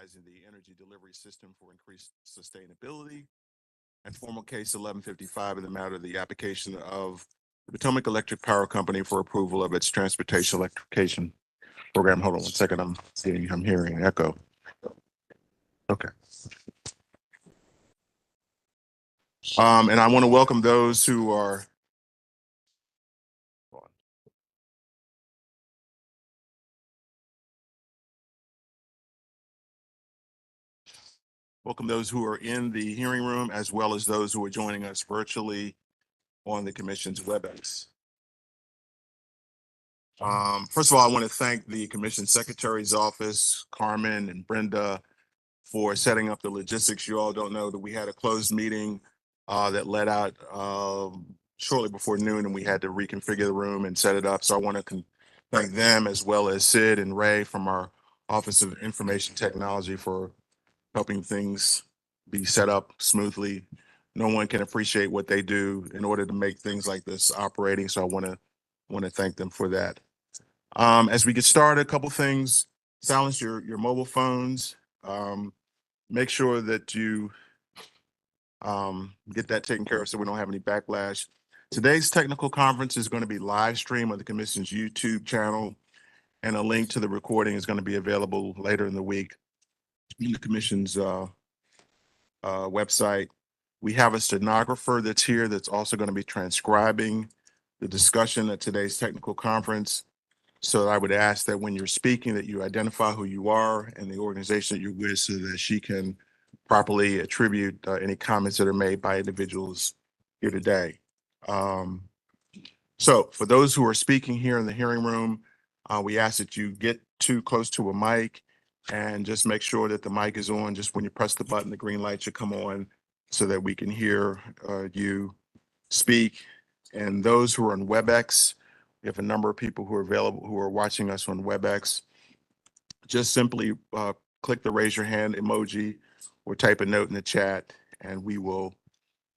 modernizing the energy delivery system for increased sustainability, and formal case 1155 in the matter of the application of the Potomac Electric Power Company for approval of its transportation electrification program. Hold on one second. I'm hearing an echo. Okay. And I want to welcome those who are in the hearing room, as well as those who are joining us virtually on the commission's WebEx. First of all, I want to thank the commission secretary's office, Carmen and Brenda, for setting up the logistics. You all don't know that we had a closed meeting that let out shortly before noon, and we had to reconfigure the room and set it up. So I want to thank them, as well as Sid and Ray from our Office of Information Technology, for helping things be set up smoothly. No one can appreciate what they do in order to make things like this operating. So I want to thank them for that. As we get started, a couple things: silence your mobile phones. Make sure that you get that taken care of so we don't have any backlash. Today's technical conference is going to be live stream on the commission's YouTube channel, and a link to the recording is going to be available later in the week in the commission's website. We have a stenographer that's here that's also going to be transcribing the discussion at today's technical conference. So I would ask that when you're speaking that you identify who you are and the organization that you're with, so that she can properly attribute any comments that are made by individuals here today. So for those who are speaking here in the hearing room, we ask that you get too close to a mic and just make sure that the mic is on. Just when you press the button, the green light should come on so that we can hear you speak. And those who are on WebEx, we have a number of people who are available, who are watching us on WebEx. Just simply click the raise your hand emoji or type a note in the chat, and we will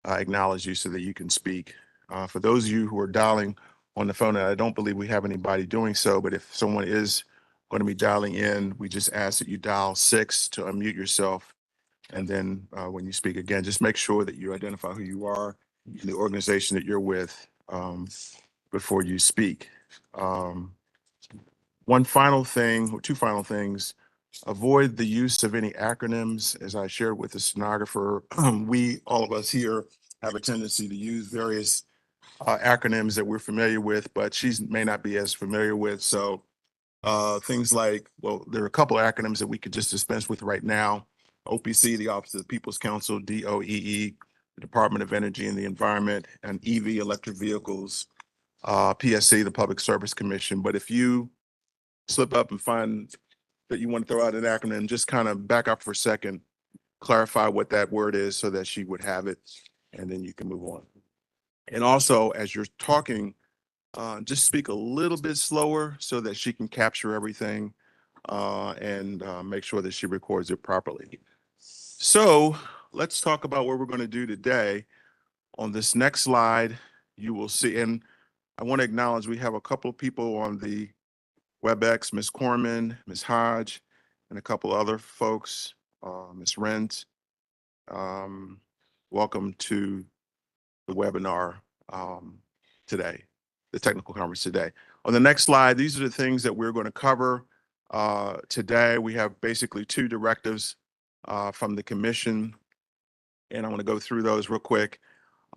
acknowledge you so that you can speak. For those of you who are dialing on the phone, and I don't believe we have anybody doing so, but if someone is going to be dialing in, we just ask that you dial 6 to unmute yourself. And then when you speak again, just make sure that you identify who you are and the organization that you're with before you speak. One final thing, or two final things: avoid the use of any acronyms. As I shared with the stenographer, all of us here have a tendency to use various acronyms that we're familiar with, but she may not be as familiar with. So things like, well, there are a couple of acronyms that we could just dispense with right now. OPC, the Office of the People's Counsel; DOEE, the Department of Energy and the Environment; and EV, electric vehicles; PSC, the Public Service Commission. But if you slip up and find that you want to throw out an acronym, just kind of back up for a second, clarify what that word is so that she would have it, and then you can move on. And also, as you're talking, just speak a little bit slower so that she can capture everything and make sure that she records it properly. So let's talk about what we're going to do today. On this next slide, you will see, and I want to acknowledge we have a couple of people on the WebEx: Ms. Corman, Ms. Hodge, and a couple other folks, Ms. Rent. Welcome to the webinar today, the technical conference today. On the next slide, these are the things that we're going to cover today. We have basically two directives from the commission, and I want to go through those real quick,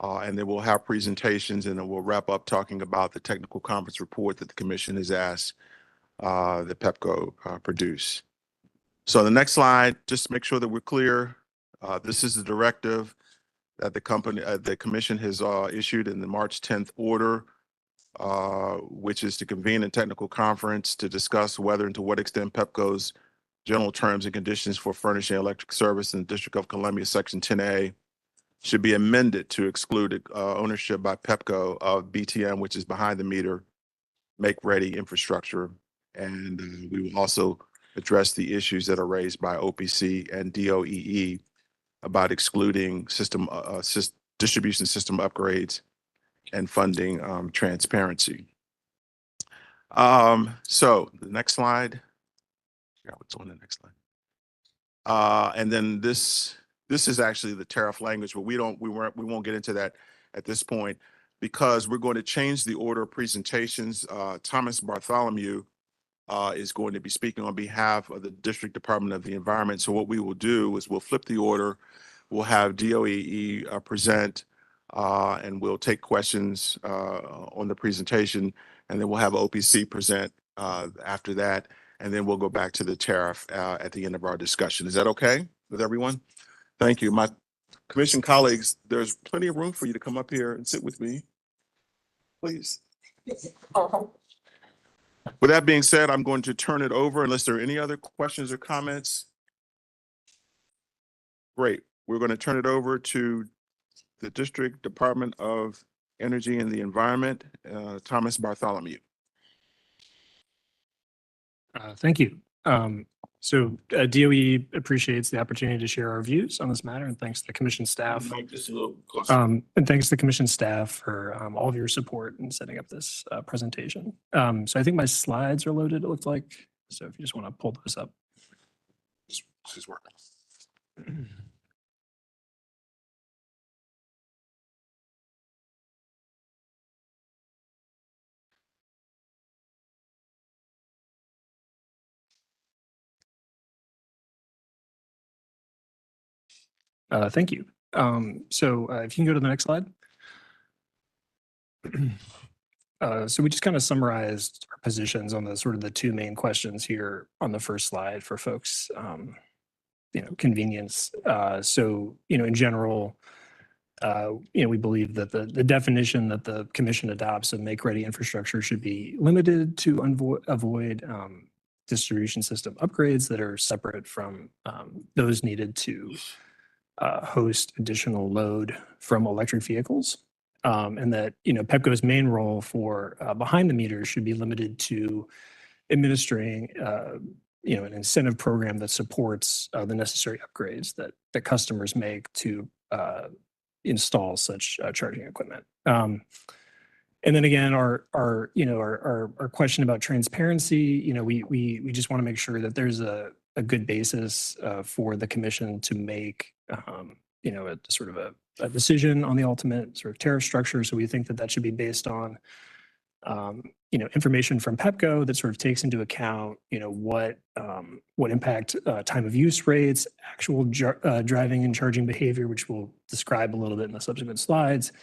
and then we'll have presentations, and then we'll wrap up talking about the technical conference report that the commission has asked that PEPCO produce. So the next slide, just to make sure that we're clear, this is the directive that the commission has issued in the March 10th order, which is to convene a technical conference to discuss whether and to what extent PEPCO's general terms and conditions for furnishing electric service in the District of Columbia, Section 10A, should be amended to exclude ownership by PEPCO of BTM, which is behind the meter, make-ready infrastructure. And we will also address the issues that are raised by OPC and DOEE about excluding distribution system upgrades and funding transparency. So the next slide. Yeah, what's on the next slide? And then this is actually the tariff language, but we won't get into that at this point because we're going to change the order of presentations. Thomas Bartholomew is going to be speaking on behalf of the District Department of the Environment. So what we will do is we'll flip the order. We'll have DOEE present, and we'll take questions on the presentation, and then we'll have OPC present after that, and then we'll go back to the tariff at the end of our discussion. Is that okay with everyone? Thank you. My commission colleagues, there's plenty of room for you to come up here and sit with me, please. With that being said, I'm going to turn it over unless there are any other questions or comments. Great. We're going to turn it over to the District Department of Energy and the Environment, Thomas Bartholomew. Thank you. DOE appreciates the opportunity to share our views on this matter, and thanks to the Commission staff. And thanks to the Commission staff for all of your support in setting up this presentation. So I think my slides are loaded, it looks like. So if you just want to pull those up. She's working. Thank you. If you can go to the next slide. So we just kind of summarized our positions on the sort of the two main questions here on the first slide for folks, convenience. In general, we believe that the definition that the Commission adopts of make-ready infrastructure should be limited to avoid distribution system upgrades that are separate from those needed to host additional load from electric vehicles, and that PEPCO's main role for behind the meter should be limited to administering an incentive program that supports the necessary upgrades that customers make to install such charging equipment. And then again, our question about transparency, we just want to make sure that there's a good basis for the Commission to make a sort of a decision on the ultimate sort of tariff structure. So we think that should be based on information from PEPCO that sort of takes into account what impact time of use rates, actual driving and charging behavior, which we'll describe a little bit in the subsequent slides.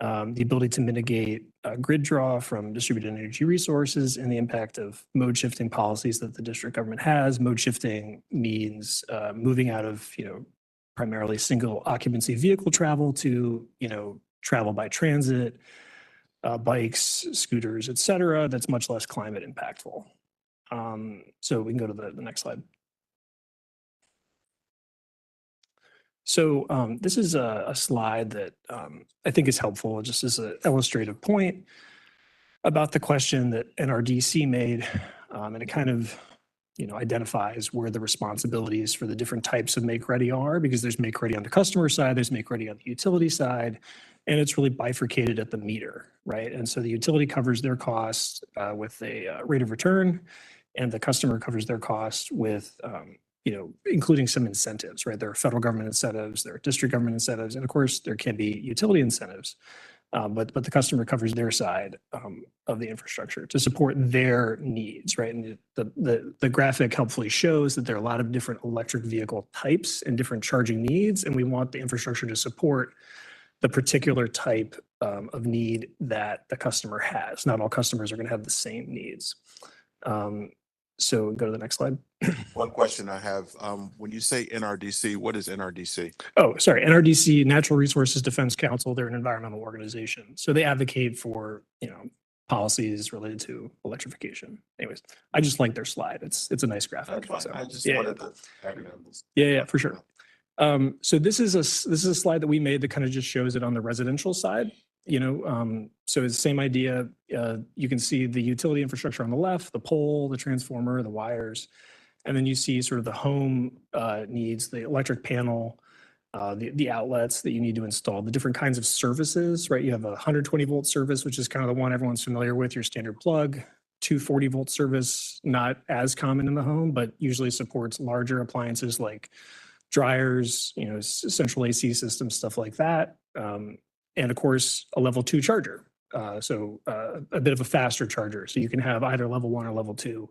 The ability to mitigate grid draw from distributed energy resources, and the impact of mode shifting policies that the district government has. Mode shifting means moving out of primarily single occupancy vehicle travel to travel by transit, bikes, scooters, et cetera. That's much less climate impactful. So we can go to the next slide. So this is a slide that I think is helpful, just as an illustrative point about the question that NRDC made, and it kind of identifies where the responsibilities for the different types of make-ready are, because there's make-ready on the customer side, there's make-ready on the utility side, and it's really bifurcated at the meter, right? And so the utility covers their costs with a rate of return, and the customer covers their cost with including some incentives, right? There are federal government incentives, there are district government incentives, and of course there can be utility incentives, but the customer covers their side of the infrastructure to support their needs, right? And the graphic helpfully shows that there are a lot of different electric vehicle types and different charging needs, and we want the infrastructure to support the particular type of need that the customer has. Not all customers are going to have the same needs. So go to the next slide. One question I have, when you say NRDC, what is NRDC? Oh, sorry, NRDC, Natural Resources Defense Council. They're an environmental organization. So they advocate for, policies related to electrification. Anyways, I just like their slide. It's a nice graphic. That's fine. So, I just yeah, wanted to yeah, for sure. So this is a slide that we made that kind of just shows it on the residential side. So it's the same idea. You can see the utility infrastructure on the left, the pole, the transformer, the wires, and then you see sort of the home needs, the electric panel, the outlets that you need to install, the different kinds of services, right? You have a 120 volt service, which is kind of the one everyone's familiar with, your standard plug, 240-volt service, not as common in the home, but usually supports larger appliances like dryers, central AC systems, stuff like that. And of course, a level 2 charger. So a bit of a faster charger. So you can have either level 1 or level 2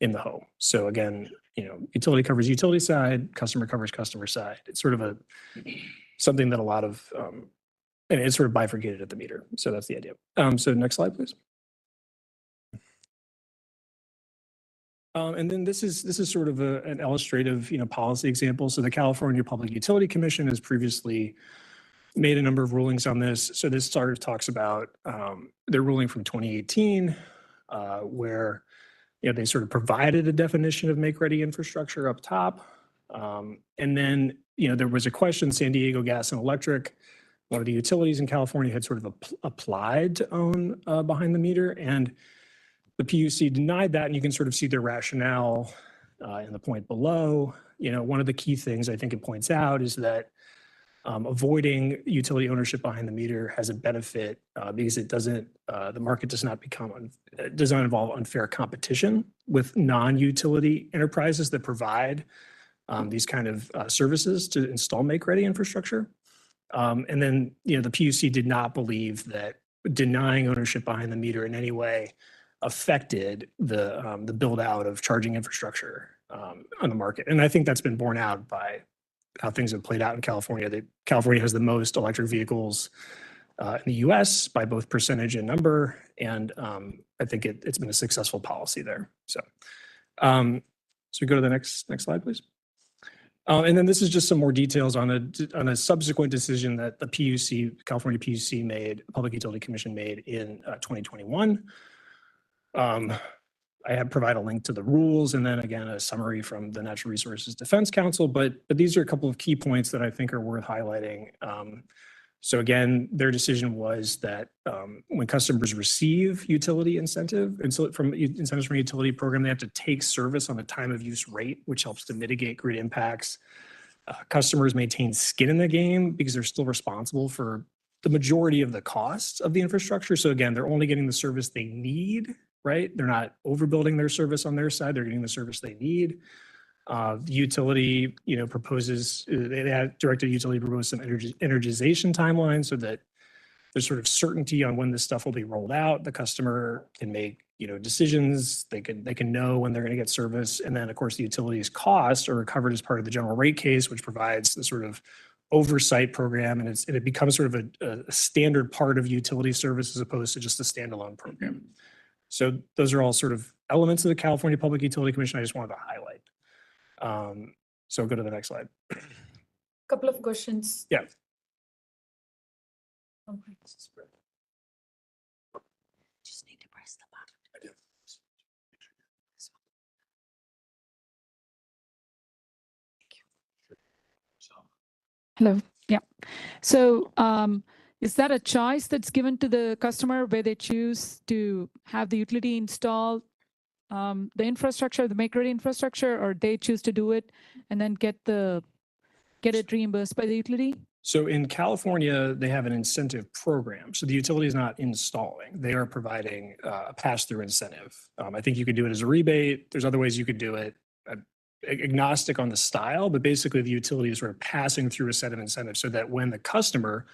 in the home. So again, utility covers utility side, customer covers customer side. It's sort of something that a lot of, and it's sort of bifurcated at the meter. So that's the idea. So next slide, please. And then this is sort of an illustrative, policy example. So the California Public Utility Commission has previously made a number of rulings on this. So this sort of talks about their ruling from 2018, where they sort of provided a definition of make-ready infrastructure up top. And then, there was a question, San Diego Gas and Electric, one of the utilities in California had sort of applied to own behind the meter, and the PUC denied that, and you can sort of see their rationale in the point below. One of the key things I think it points out is that avoiding utility ownership behind the meter has a benefit because it doesn't, the market does not involve unfair competition with non-utility enterprises that provide these kind of services to install make-ready infrastructure. And then, the PUC did not believe that denying ownership behind the meter in any way affected the build out of charging infrastructure on the market. And I think that's been borne out by how things have played out in California. California has the most electric vehicles in the US by both percentage and number. And I think it's been a successful policy there. So we go to the next slide, please. And then this is just some more details on a subsequent decision that the California PUC made, Public Utility Commission made in 2021. I have provide a link to the rules and then again a summary from the Natural Resources Defense Council, but these are a couple of key points that I think are worth highlighting. So again, their decision was that when customers receive utility incentives from utility program, they have to take service on a time of use rate, which helps to mitigate grid impacts. Customers maintain skin in the game because they're still responsible for the majority of the costs of the infrastructure. So again, they're only getting the service they need, right? They're not overbuilding their service on their side. They're getting the service they need. The utility, proposes, they had directed utility propose some energization timeline so that there's sort of certainty on when this stuff will be rolled out. The customer can make, decisions. They can know when they're going to get service. And then of course the utility's costs are recovered as part of the general rate case, which provides the sort of oversight program. And it becomes sort of a standard part of utility service as opposed to just a standalone program. So those are all sort of elements of the California Public Utility Commission I just wanted to highlight. So go to the next slide. Couple of questions. Yeah. Okay. Just need to press the button. Hello. Yeah. So is that a choice that's given to the customer where they choose to have the utility install the infrastructure, the make-ready infrastructure, or they choose to do it and then get it reimbursed by the utility? So in California, they have an incentive program. So the utility is not installing. They are providing a pass-through incentive. I think you could do it as a rebate. There's other ways you could do it. Agnostic on the style, but basically the utility is sort of passing through a set of incentives so that when the customer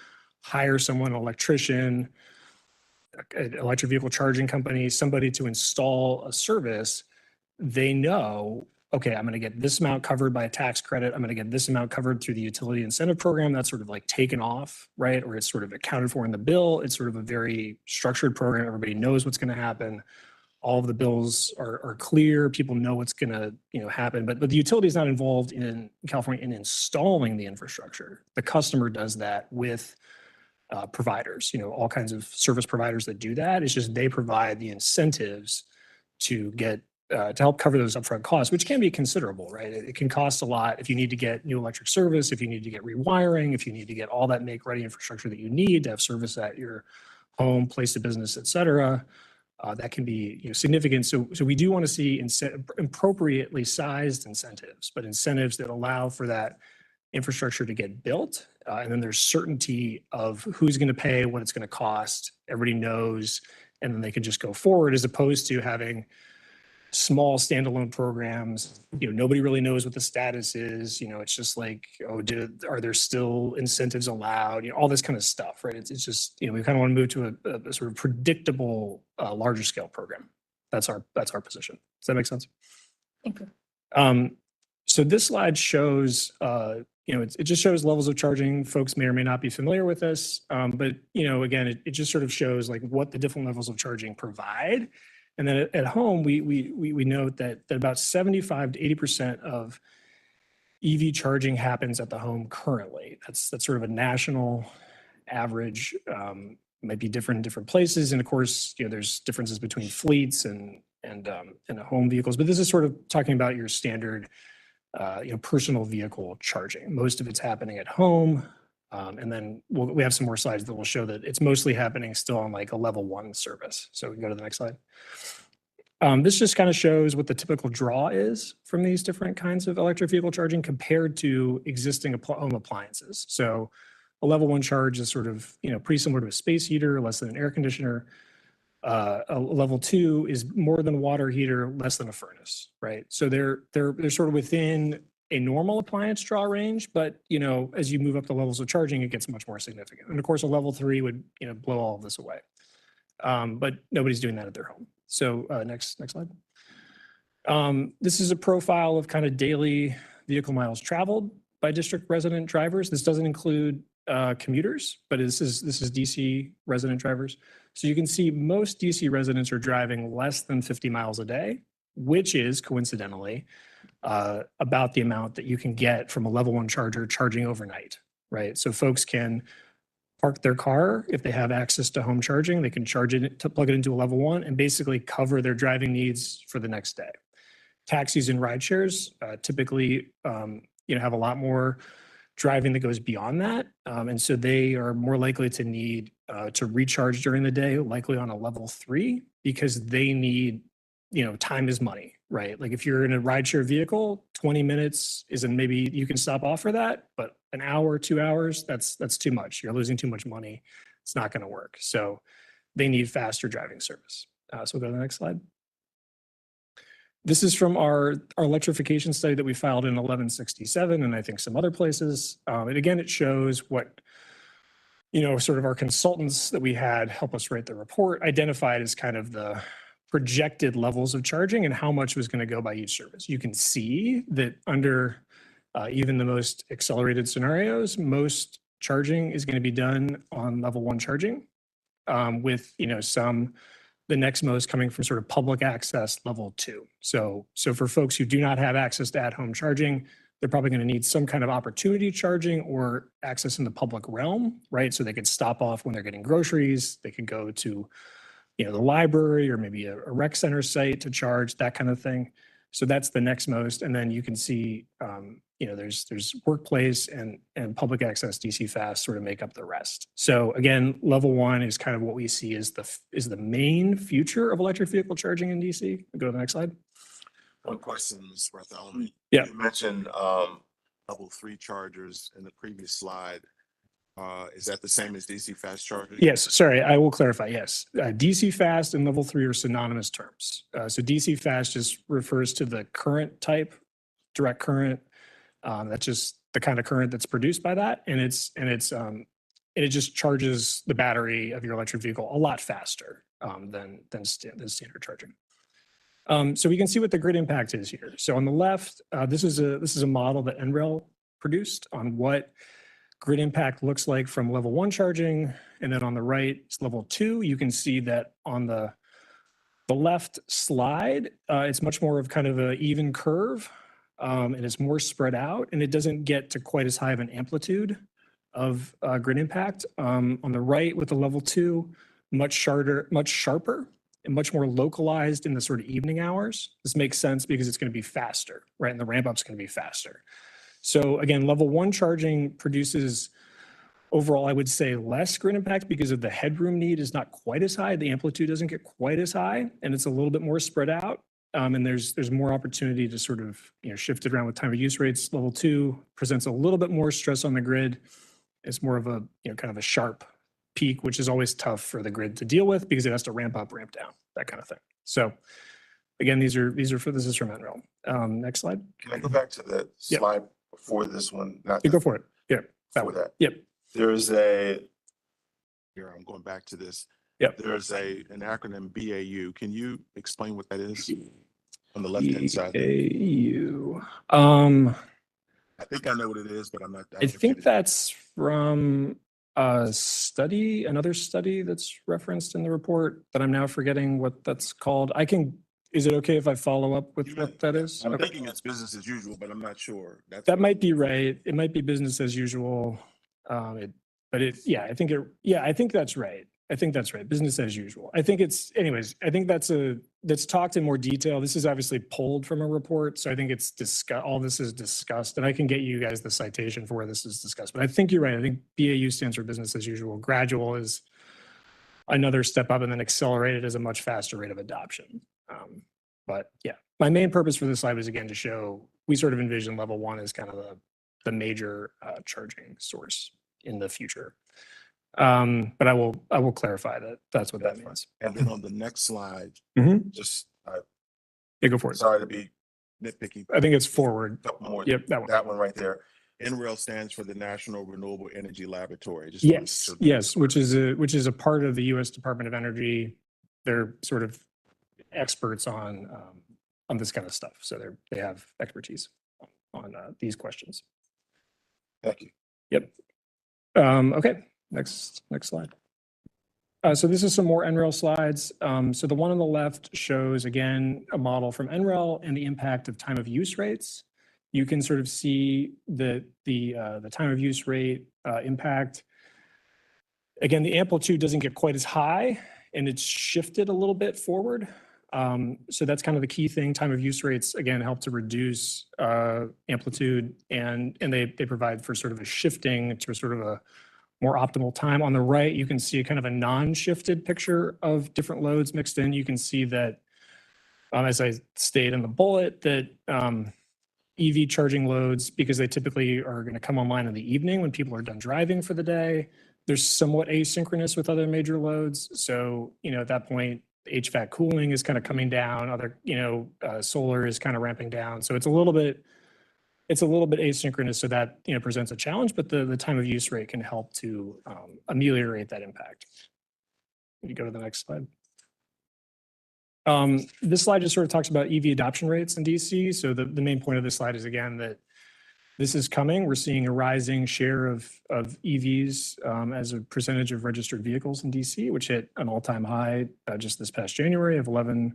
hires someone, an electrician, an electric vehicle charging company, somebody to install a service, they know, okay, I'm going to get this amount covered by a tax credit. I'm going to get this amount covered through the utility incentive program. That's sort of like taken off, right? Or it's sort of accounted for in the bill. It's sort of a very structured program. Everybody knows what's going to happen. All of the bills are clear. People know what's going to happen. But the utility is not involved in California in installing the infrastructure. The customer does that with providers, all kinds of service providers that do that. It's just they provide the incentives to get to help cover those upfront costs, which can be considerable, right? It can cost a lot if you need to get new electric service, if you need to get rewiring, if you need to get all that make-ready infrastructure that you need to have service at your home, place of business, et cetera. That can be significant. So we do want to see appropriately sized incentives, but incentives that allow for that infrastructure to get built. And then there's certainty of who's going to pay, what it's going to cost. Everybody knows and then they can just go forward, as opposed to having small standalone programs. Nobody really knows what the status is. It's just like, oh, are there still incentives allowed? All this kind of stuff, right? It's just, we kind of want to move to a sort of predictable, larger scale program. That's our position. Does that make sense? Thank you. So this slide shows, it just shows levels of charging. Folks may or may not be familiar with this, but again, it just sort of shows like what the different levels of charging provide. And then at home, we note that about 75 to 80% of EV charging happens at the home currently. That's sort of a national average. Might be different in different places, and of course, there's differences between fleets and home vehicles. But this is sort of talking about your standard, personal vehicle charging. Most of it's happening at home. And then we have some more slides that will show that it's mostly happening still on like a level 1 service. So we can go to the next slide. This just kind of shows what the typical draw is from these different kinds of electric vehicle charging compared to existing home appliances. So a level 1 charge is sort of, pretty similar to a space heater, less than an air conditioner. A level 2 is more than a water heater, less than a furnace, right? So they're sort of within a normal appliance draw range, but as you move up the levels of charging, it gets much more significant. And of course, a level 3 would blow all of this away. But nobody's doing that at their home. So next slide. This is a profile of kind of daily vehicle miles traveled by district resident drivers. This doesn't include commuters, but this is DC resident drivers. So you can see most DC residents are driving less than 50 miles a day, which is coincidentally about the amount that you can get from a level 1 charger charging overnight, right? So folks can park their car. If they have access to home charging, they can charge it to plug it into a level 1 and basically cover their driving needs for the next day. Taxis and ride shares typically, have a lot more driving that goes beyond that. And so they are more likely to need to recharge during the day, likely on a level 3, because they need, time is money, right? Like if you're in a rideshare vehicle, 20 minutes isn't, maybe you can stop off for that, but an hour, 2 hours, that's too much. You're losing too much money. It's not going to work. So they need faster driving service. So we'll go to the next slide. This is from our electrification study that we filed in 1167, and I think some other places. And again, it shows what, sort of our consultants that we had help us write the report identified as kind of the projected levels of charging and how much was going to go by each service. You can see that under even the most accelerated scenarios, most charging is going to be done on level 1 charging, with the next most coming from sort of public access level 2. So for folks who do not have access to at-home charging, they're probably going to need some kind of opportunity charging or access in the public realm, right? So they could stop off when they're getting groceries. They could go to, the library or maybe a rec center site to charge, that kind of thing. So that's the next most. And then you can see, there's workplace and public access DC fast sort of make up the rest. So again, level 1 is kind of what we see is the main future of electric vehicle charging in DC. Go to the next slide. One question, Ms. Bartholomew. Yeah. You mentioned level 3 chargers in the previous slide. Is that the same as DC fast chargers? Yes, sorry, I will clarify. Yes, DC fast and level 3 are synonymous terms. So DC fast just refers to the current type, direct current. That's just the kind of current that's produced by that, and it just charges the battery of your electric vehicle a lot faster than standard charging. So we can see what the grid impact is here. So on the left, this is a model that NREL produced on what grid impact looks like from level 1 charging, and then on the right is level 2. You can see that on the left slide, it's much more of kind of an even curve, and it's more spread out, and it doesn't get to quite as high of an amplitude of grid impact. On the right with the level 2, much sharper and much more localized in the sort of evening hours. This makes sense because it's going to be faster, right? And the ramp up is going to be faster. So again, level 1 charging produces overall, I would say, less grid impact because of the headroom need is not quite as high. The amplitude doesn't get quite as high, and it's a little bit more spread out. And there's more opportunity to sort of shift it around with time of use rates. Level 2 presents a little bit more stress on the grid. It's more of a kind of a sharp peak, which is always tough for the grid to deal with because it has to ramp up, ramp down, that kind of thing. So again, this is from NREL. Next slide. Can I go back to the Yep. slide before this one? Not You go for it. Yeah, that for one. that. Yep. There's here, I'm going back to this. Yep. There's an acronym BAU. Can you explain what that is on the left-hand side? there? BAU. I think I know what it is, but I'm not. I think that's from a study, another study that's referenced in the report, but I'm now forgetting what that's called. Is it okay if I follow up with what that is? I'm Okay. thinking it's business as usual, but I'm not sure. That might be right. It might be business as usual. I think that's right. I think that's right. Business as usual. I think anyways, I think that's talked in more detail. This is obviously pulled from a report. So I think all this is discussed, and I can get you guys the citation for where this is discussed. But I think you're right. I think BAU stands for business as usual. Gradual is another step up, and then accelerated is a much faster rate of adoption. But yeah, my main purpose for this slide was again to show we sort of envision level 1 as kind of the major charging source in the future. But I will clarify that that's what that means. And then on the next slide, just Yeah, go for it. sorry to be nitpicky. I think it's forward. Couple more. Yep, that one. That one right there. NREL stands for the National Renewable Energy Laboratory. Just wanted to Yes, sure- yes, which is a part of the U.S. Department of Energy. They're sort of experts on this kind of stuff. So they have expertise on these questions. Thank you. Yep. Okay, next slide. So this is some more NREL slides. So the one on the left shows, again, a model from NREL and the impact of time of use rates. You can sort of see the time of use rate impact. Again, the amplitude doesn't get quite as high, and it's shifted a little bit forward. So that's kind of the key thing. Time of use rates, again, help to reduce amplitude, and they provide for sort of a shifting to sort of a more optimal time. On the right, you can see a kind of a non-shifted picture of different loads mixed in. You can see that, as I stated in the bullet, that EV charging loads, because they typically are going to come online in the evening when people are done driving for the day, they're somewhat asynchronous with other major loads. So, at that point, HVAC cooling is kind of coming down. Other, solar is kind of ramping down. So it's a little bit asynchronous. So that, presents a challenge, but the time of use rate can help to ameliorate that impact. Can you go to the next slide? This slide just sort of talks about EV adoption rates in DC. So the main point of this slide is, again, that this is coming. We're seeing a rising share of EVs as a percentage of registered vehicles in DC, which hit an all-time high just this past January of 11%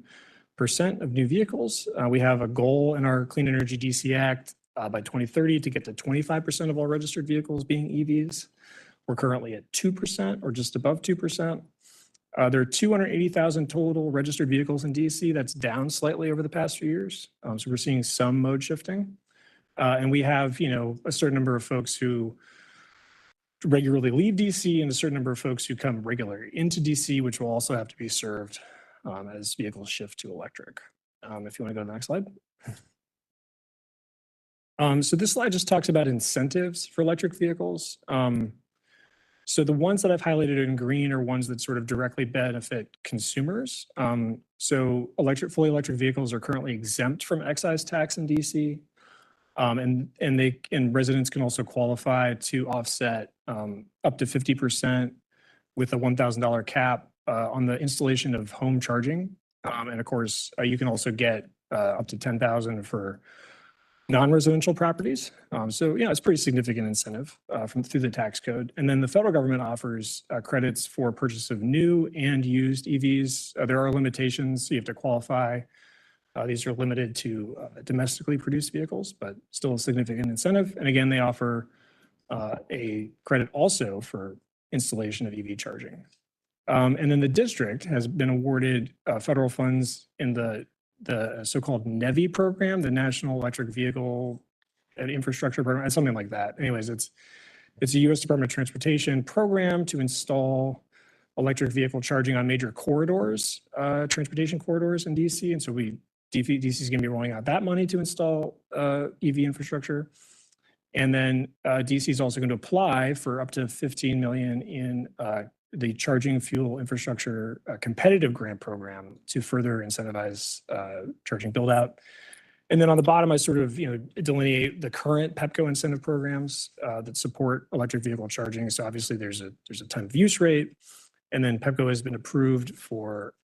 of new vehicles. We have a goal in our Clean Energy DC Act by 2030 to get to 25% of all registered vehicles being EVs. We're currently at 2% or just above 2%. There are 280,000 total registered vehicles in DC. That's down slightly over the past few years. So we're seeing some mode shifting. And we have, a certain number of folks who regularly leave DC and a certain number of folks who come regularly into DC, which will also have to be served as vehicles shift to electric. If you want to go to the next slide. So this slide just talks about incentives for electric vehicles. So the ones that I've highlighted in green are ones that sort of directly benefit consumers. So fully electric vehicles are currently exempt from excise tax in DC. And residents can also qualify to offset up to 50% with a $1,000 cap on the installation of home charging. And of course, you can also get up to $10,000 for non-residential properties. So it's pretty significant incentive through the tax code. And then the federal government offers credits for purchase of new and used EVs. There are limitations, so you have to qualify. These are limited to domestically produced vehicles, but still a significant incentive. And again, they offer a credit also for installation of EV charging. And then the district has been awarded federal funds in the so-called NEVI program, the National Electric Vehicle and Infrastructure Program, something like that. Anyways, it's a U.S. Department of Transportation program to install electric vehicle charging on major corridors, transportation corridors in DC. And so DC is going to be rolling out that money to install EV infrastructure. And then DC is also going to apply for up to $15 million in the charging fuel infrastructure competitive grant program to further incentivize charging build out. And then on the bottom, I sort of, delineate the current PEPCO incentive programs that support electric vehicle charging. So obviously there's a ton of use rate. And then PEPCO has been approved for,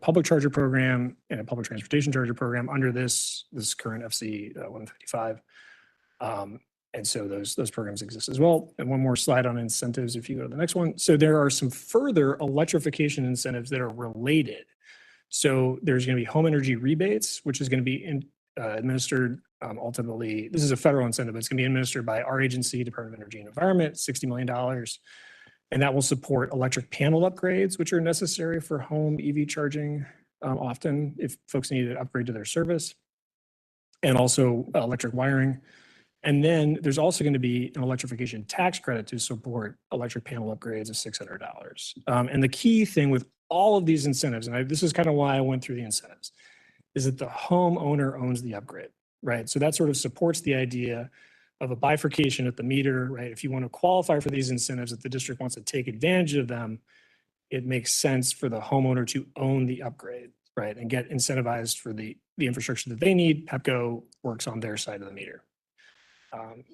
public charger program and a public transportation charger program under this current FC1155. And so those programs exist as well. And one more slide on incentives, if you go to the next one. So there are some further electrification incentives that are related. So there's going to be home energy rebates, which is going to be administered ultimately. This is a federal incentive. It's going to be administered by our agency, Department of Energy and Environment, $60 million. And that will support electric panel upgrades, which are necessary for home EV charging often if folks need to upgrade to their service, and also electric wiring. And then there's also going to be an electrification tax credit to support electric panel upgrades of $600. And the key thing with all of these incentives, and this is kind of why I went through the incentives, is that the homeowner owns the upgrade, right? So that sort of supports the idea of a bifurcation at the meter, right? If you want to qualify for these incentives, if the district wants to take advantage of them, it makes sense for the homeowner to own the upgrade, right? And get incentivized for the infrastructure that they need. PEPCO works on their side of the meter.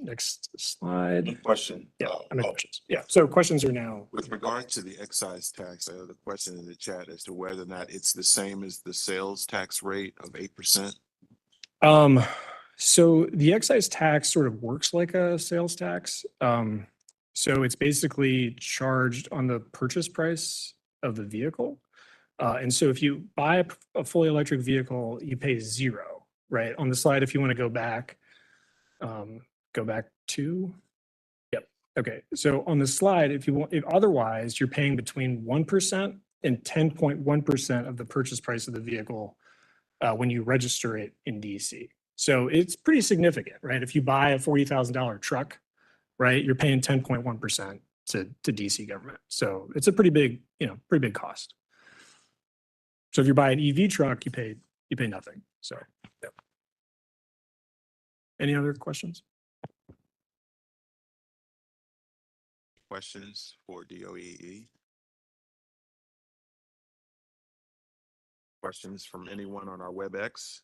Next slide. Question. Yeah, I mean, questions. Yeah, so questions are now. With regard to the excise tax, I have a question in the chat as to whether or not it's the same as the sales tax rate of 8%. So the excise tax sort of works like a sales tax. So it's basically charged on the purchase price of the vehicle. And so if you buy a fully electric vehicle, you pay zero, right? On the slide, if you want to go back to, yep. Okay. So on the slide, if otherwise you're paying between 1% and 10.1% of the purchase price of the vehicle when you register it in DC. So it's pretty significant, right? If you buy a $40,000 truck, right, you're paying 10.1% to DC government. So it's a pretty big cost. So if you buy an EV truck, you pay nothing. So, yeah. Any other questions? Questions for DOEE? Questions from anyone on our WebEx?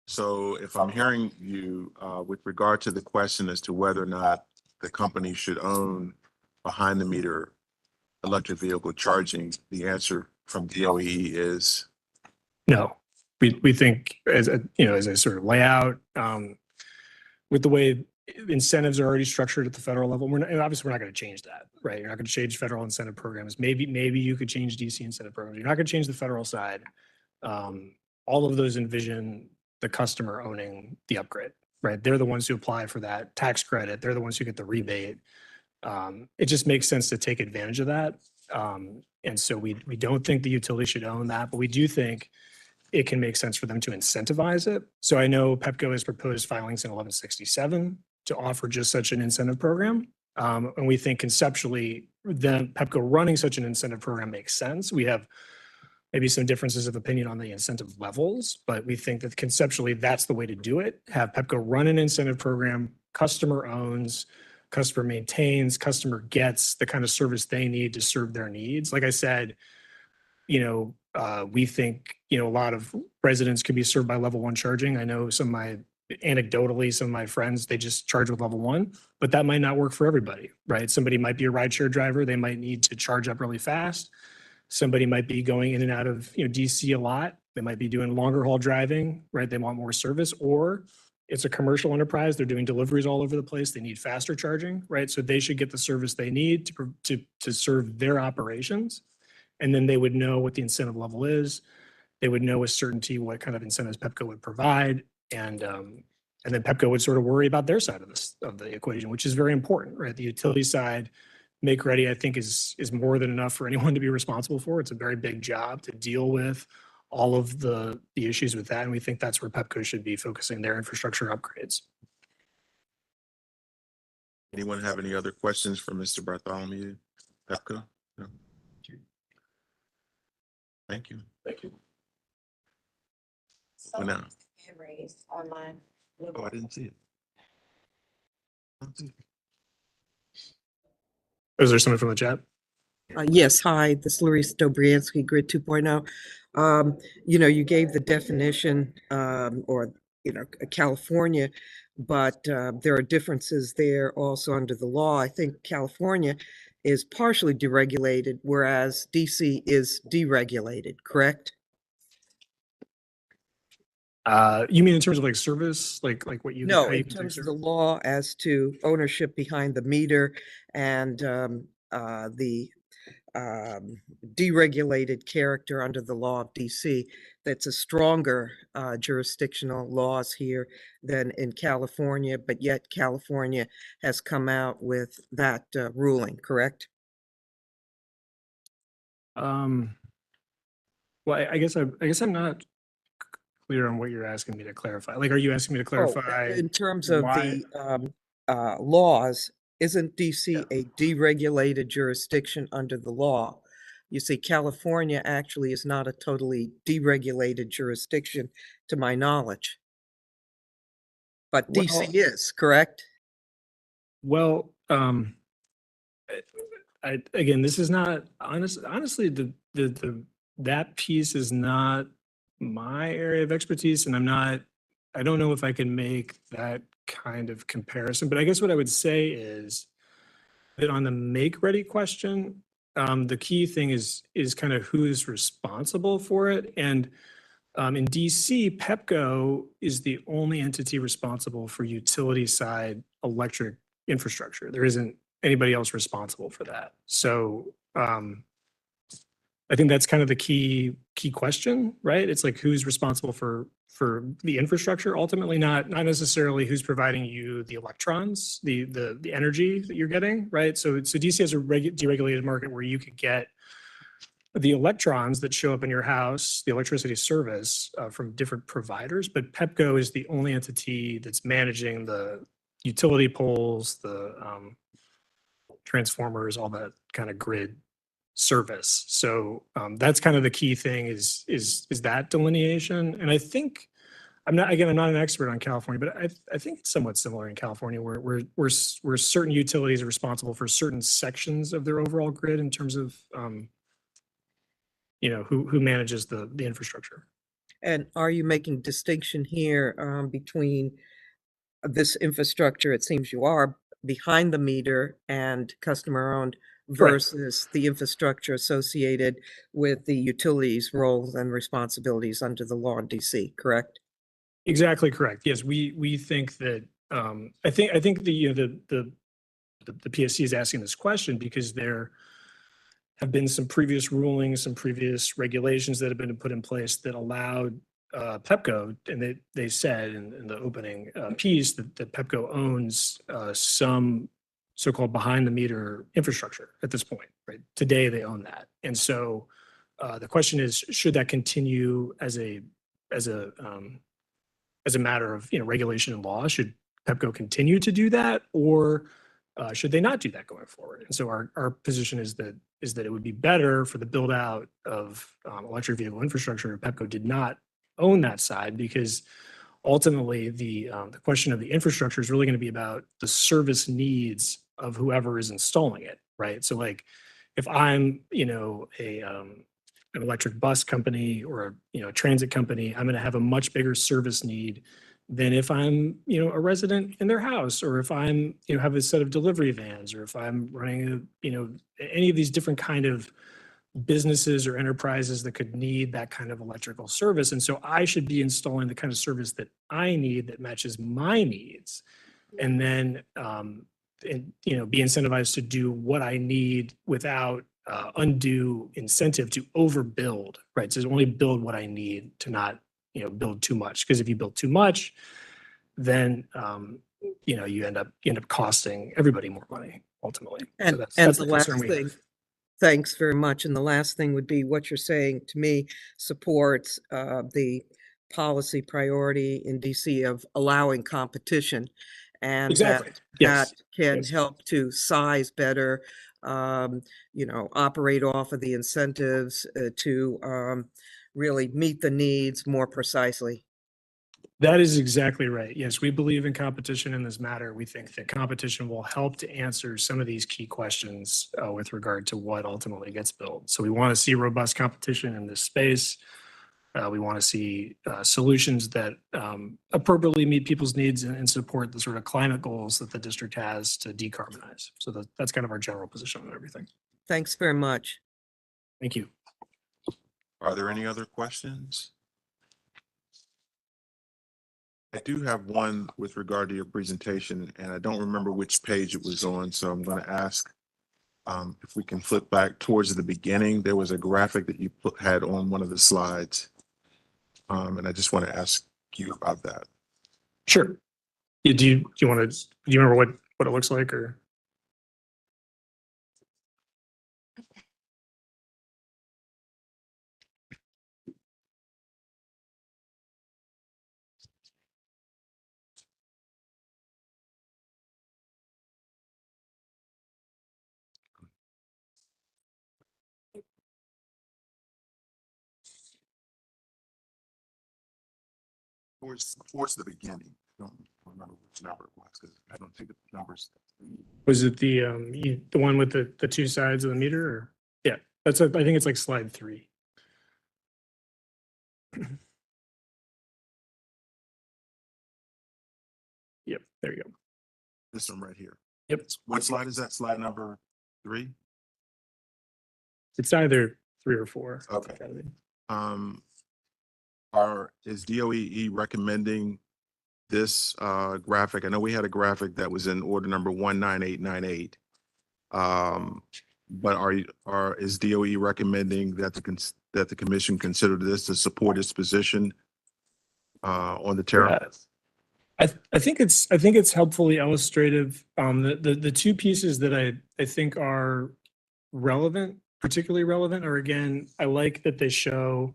So if I'm hearing you with regard to the question as to whether or not the company should own behind the meter electric vehicle charging, the answer from DOE is No. We think as I sort of lay out with the way incentives are already structured at the federal level, obviously we're not going to change that, right? You're not going to change federal incentive programs. Maybe you could change DC incentive programs. You're not going to change the federal side. All of those envision the customer owning the upgrade, right? They're the ones who apply for that tax credit. They're the ones who get the rebate. It just makes sense to take advantage of that. And so we don't think the utility should own that, but we do think it can make sense for them to incentivize it. So I know PEPCO has proposed filings in 1167 to offer just such an incentive program. And we think conceptually, the PEPCO running such an incentive program makes sense. We have maybe some differences of opinion on the incentive levels, but we think that conceptually that's the way to do it. Have PEPCO run an incentive program, customer owns, customer maintains, customer gets the kind of service they need to serve their needs. Like I said, we think, a lot of residents could be served by level 1 charging. I know anecdotally, some of my friends, they just charge with level 1, but that might not work for everybody, right? Somebody might be a rideshare driver. They might need to charge up really fast. Somebody might be going in and out of DC a lot. They might be doing longer haul driving, right? They want more service, or it's a commercial enterprise. They're doing deliveries all over the place. They need faster charging, right? So they should get the service they need to serve their operations. And then they would know what the incentive level is. They would know with certainty what kind of incentives PEPCO would provide. And then PEPCO would sort of worry about their side of the equation, which is very important, right? The utility side, make ready, I think is more than enough for anyone to be responsible for. It's a very big job to deal with all of the issues with that. And we think that's where PEPCO should be focusing their infrastructure upgrades. anyone have any other questions for Mr. Bartholomew? PEPCO? No? Thank you. Thank you. Someone's hand raised online. Oh, I didn't see it. Is there someone from the chat? Yes, hi, this is Larissa Dobriansky, Grid 2.0. You gave the definition, California, but there are differences there also under the law. I think California is partially deregulated, whereas DC is deregulated, correct? You mean in terms of like service, like what you No, how you in can take terms of the service? law as to ownership behind the meter and the deregulated character under the law of DC, that's a stronger jurisdictional laws here than in California, but yet California has come out with that ruling, correct? Well, I guess I'm not clear on what you're asking me to clarify. Like, are you asking me to Oh, clarify in terms of why? the laws, isn't DC a deregulated jurisdiction under the law? You see, California actually is not a totally deregulated jurisdiction, to my knowledge. But Well, DC is, correct? well, again, this is not honestly that piece is not my area of expertise, and I don't know if I can make that kind of comparison. But I guess what I would say is that on the make ready question, the key thing is kind of who's responsible for it. And in DC, Pepco is the only entity responsible for utility side electric infrastructure. There isn't anybody else responsible for that. So I think that's kind of the key question, right? It's like who's responsible for the infrastructure, ultimately not necessarily who's providing you the electrons, the energy that you're getting, right? So DC has a deregulated market where you could get the electrons that show up in your house, the electricity service from different providers, but Pepco is the only entity that's managing the utility poles, the transformers, all that kind of grid service. So that's kind of the key thing is that delineation. And I think I'm not an expert on California, but I think it's somewhat similar in California where certain utilities are responsible for certain sections of their overall grid in terms of who manages the infrastructure. And are you making distinction here between this infrastructure, it seems you are, behind the meter and customer owned versus the infrastructure associated with the utilities roles and responsibilities under the law in DC, correct? Exactly correct. Yes, we think that I think the PSC is asking this question because there have been some previous rulings, some previous regulations that have been put in place that allowed Pepco, and they said in the opening piece that Pepco owns some so-called behind the meter infrastructure at this point, right? Today they own that. And so the question is, should that continue as a matter of regulation and law? Should Pepco continue to do that, or should they not do that going forward? And so our position is that it would be better for the build out of electric vehicle infrastructure if Pepco did not own that side, because ultimately the question of the infrastructure is really going to be about the service needs of whoever is installing it, right? So like if I'm an electric bus company or a transit company, I'm going to have a much bigger service need than if I'm a resident in their house, or if I'm have a set of delivery vans, or if I'm running any of these different kind of businesses or enterprises that could need that kind of electrical service. And so I should be installing the kind of service that I need that matches my needs, and then be incentivized to do what I need without undue incentive to overbuild, right? So only build what I need, to not build too much, because if you build too much, then you end up costing everybody more money ultimately. And, so that's and the the last concern we thing, have. thanks very much. And the last thing would be what you're saying to me supports the policy priority in DC of allowing competition, and Exactly. that Yes. can Yes. help to size better, operate off of the incentives to really meet the needs more precisely. That is exactly right. Yes, we believe in competition in this matter. We think that competition will help to answer some of these key questions with regard to what ultimately gets built. So we want to see robust competition in this space. We want to see solutions that appropriately meet people's needs and support the sort of climate goals that the district has to decarbonize. So that's kind of our general position on everything. Thanks very much. Thank you. Are there any other questions? I do have one with regard to your presentation, and I don't remember which page it was on, so I'm going to ask if we can flip back towards the beginning. There was a graphic that you had on one of the slides, and I just want to ask you about that. Sure. Yeah, do you remember what it looks like, or? Towards the beginning. I don't remember which number it was because I don't think the numbers. Was it the one with the two sides of the meter? Or? Yeah, I think it's like slide 3. Yep, there you go. This one right here. Yep, What slide is that? Slide number 3? it's either 3 or 4. Okay. Gotta be. Is DOE recommending this graphic? I know we had a graphic that was in order number 19898. But is DOE recommending that the commission consider this to support its position on the tariff? I think it's helpfully illustrative. The two pieces that I think are relevant, particularly relevant, are, again, I like that they show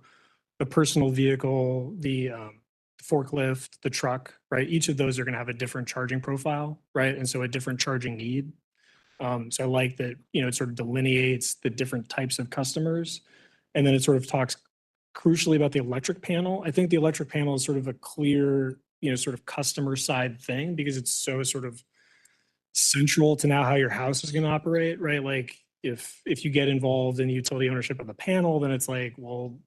the personal vehicle, the forklift, the truck, right? Each of those are going to have a different charging profile, right? And so a different charging need. So I like that, it sort of delineates the different types of customers. And then it sort of talks crucially about the electric panel. I think the electric panel is sort of a clear, sort of customer side thing because it's so sort of central to now how your house is going to operate, right? Like if you get involved in utility ownership of the panel, then it's like, well,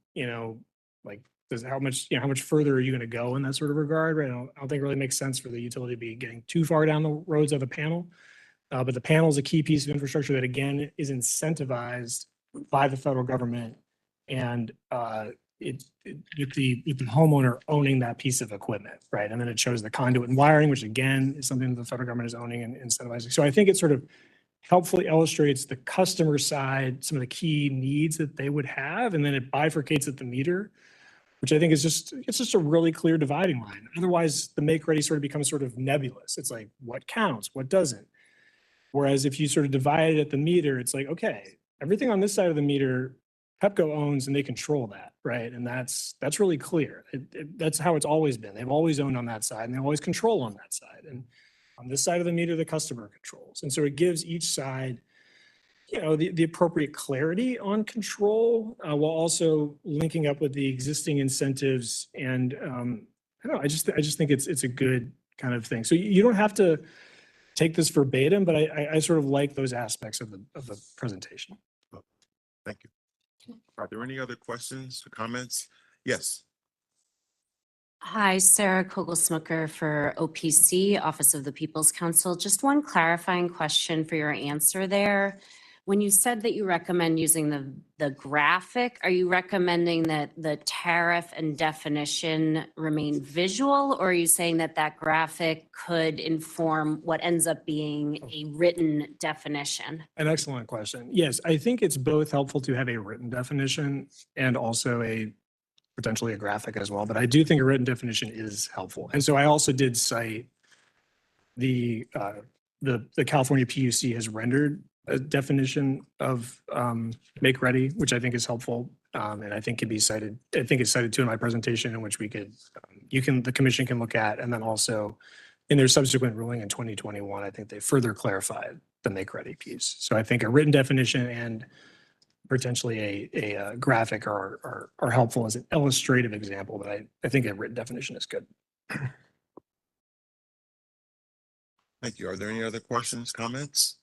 like how much further are you going to go in that sort of regard, right? I don't think it really makes sense for the utility to be getting too far down the roads of a panel. But the panel is a key piece of infrastructure that, again, is incentivized by the federal government, and with the homeowner owning that piece of equipment, right? And then it shows the conduit and wiring, which again is something that the federal government is owning and incentivizing. So I think it sort of helpfully illustrates the customer side, some of the key needs that they would have, and then it bifurcates at the meter, which I think is just a really clear dividing line. Otherwise, the make ready sort of becomes sort of nebulous. It's like, what counts, what doesn't? Whereas if you sort of divide it at the meter, it's like, okay, everything on this side of the meter, Pepco owns and they control that, right? And that's really clear. That's how it's always been. They've always owned on that side and they always control on that side. And on this side of the meter, the customer controls. And so it gives each side, the appropriate clarity on control while also linking up with the existing incentives. And I don't know, I just think it's a good kind of thing. So you don't have to take this verbatim, but I sort of like those aspects of the presentation. Thank you. Are there any other questions or comments? Yes. Hi, Sarah Kogel-Smucker for OPC, Office of the People's Council. Just one clarifying question for your answer there. When you said that you recommend using the graphic, are you recommending that the tariff and definition remain visual, or are you saying that that graphic could inform what ends up being a written definition? An excellent question. Yes, I think it's both helpful to have a written definition and also potentially a graphic as well, but I do think a written definition is helpful. And so I also did cite the California PUC has rendered a definition of make ready, which I think is helpful. And I think can be cited. I think it's cited too in my presentation, in which we could, the commission can look at, and then also in their subsequent ruling in 2021, I think they further clarified the make ready piece. So I think a written definition and potentially a graphic are helpful as an illustrative example, but I think a written definition is good. Thank you. Are there any other questions, comments?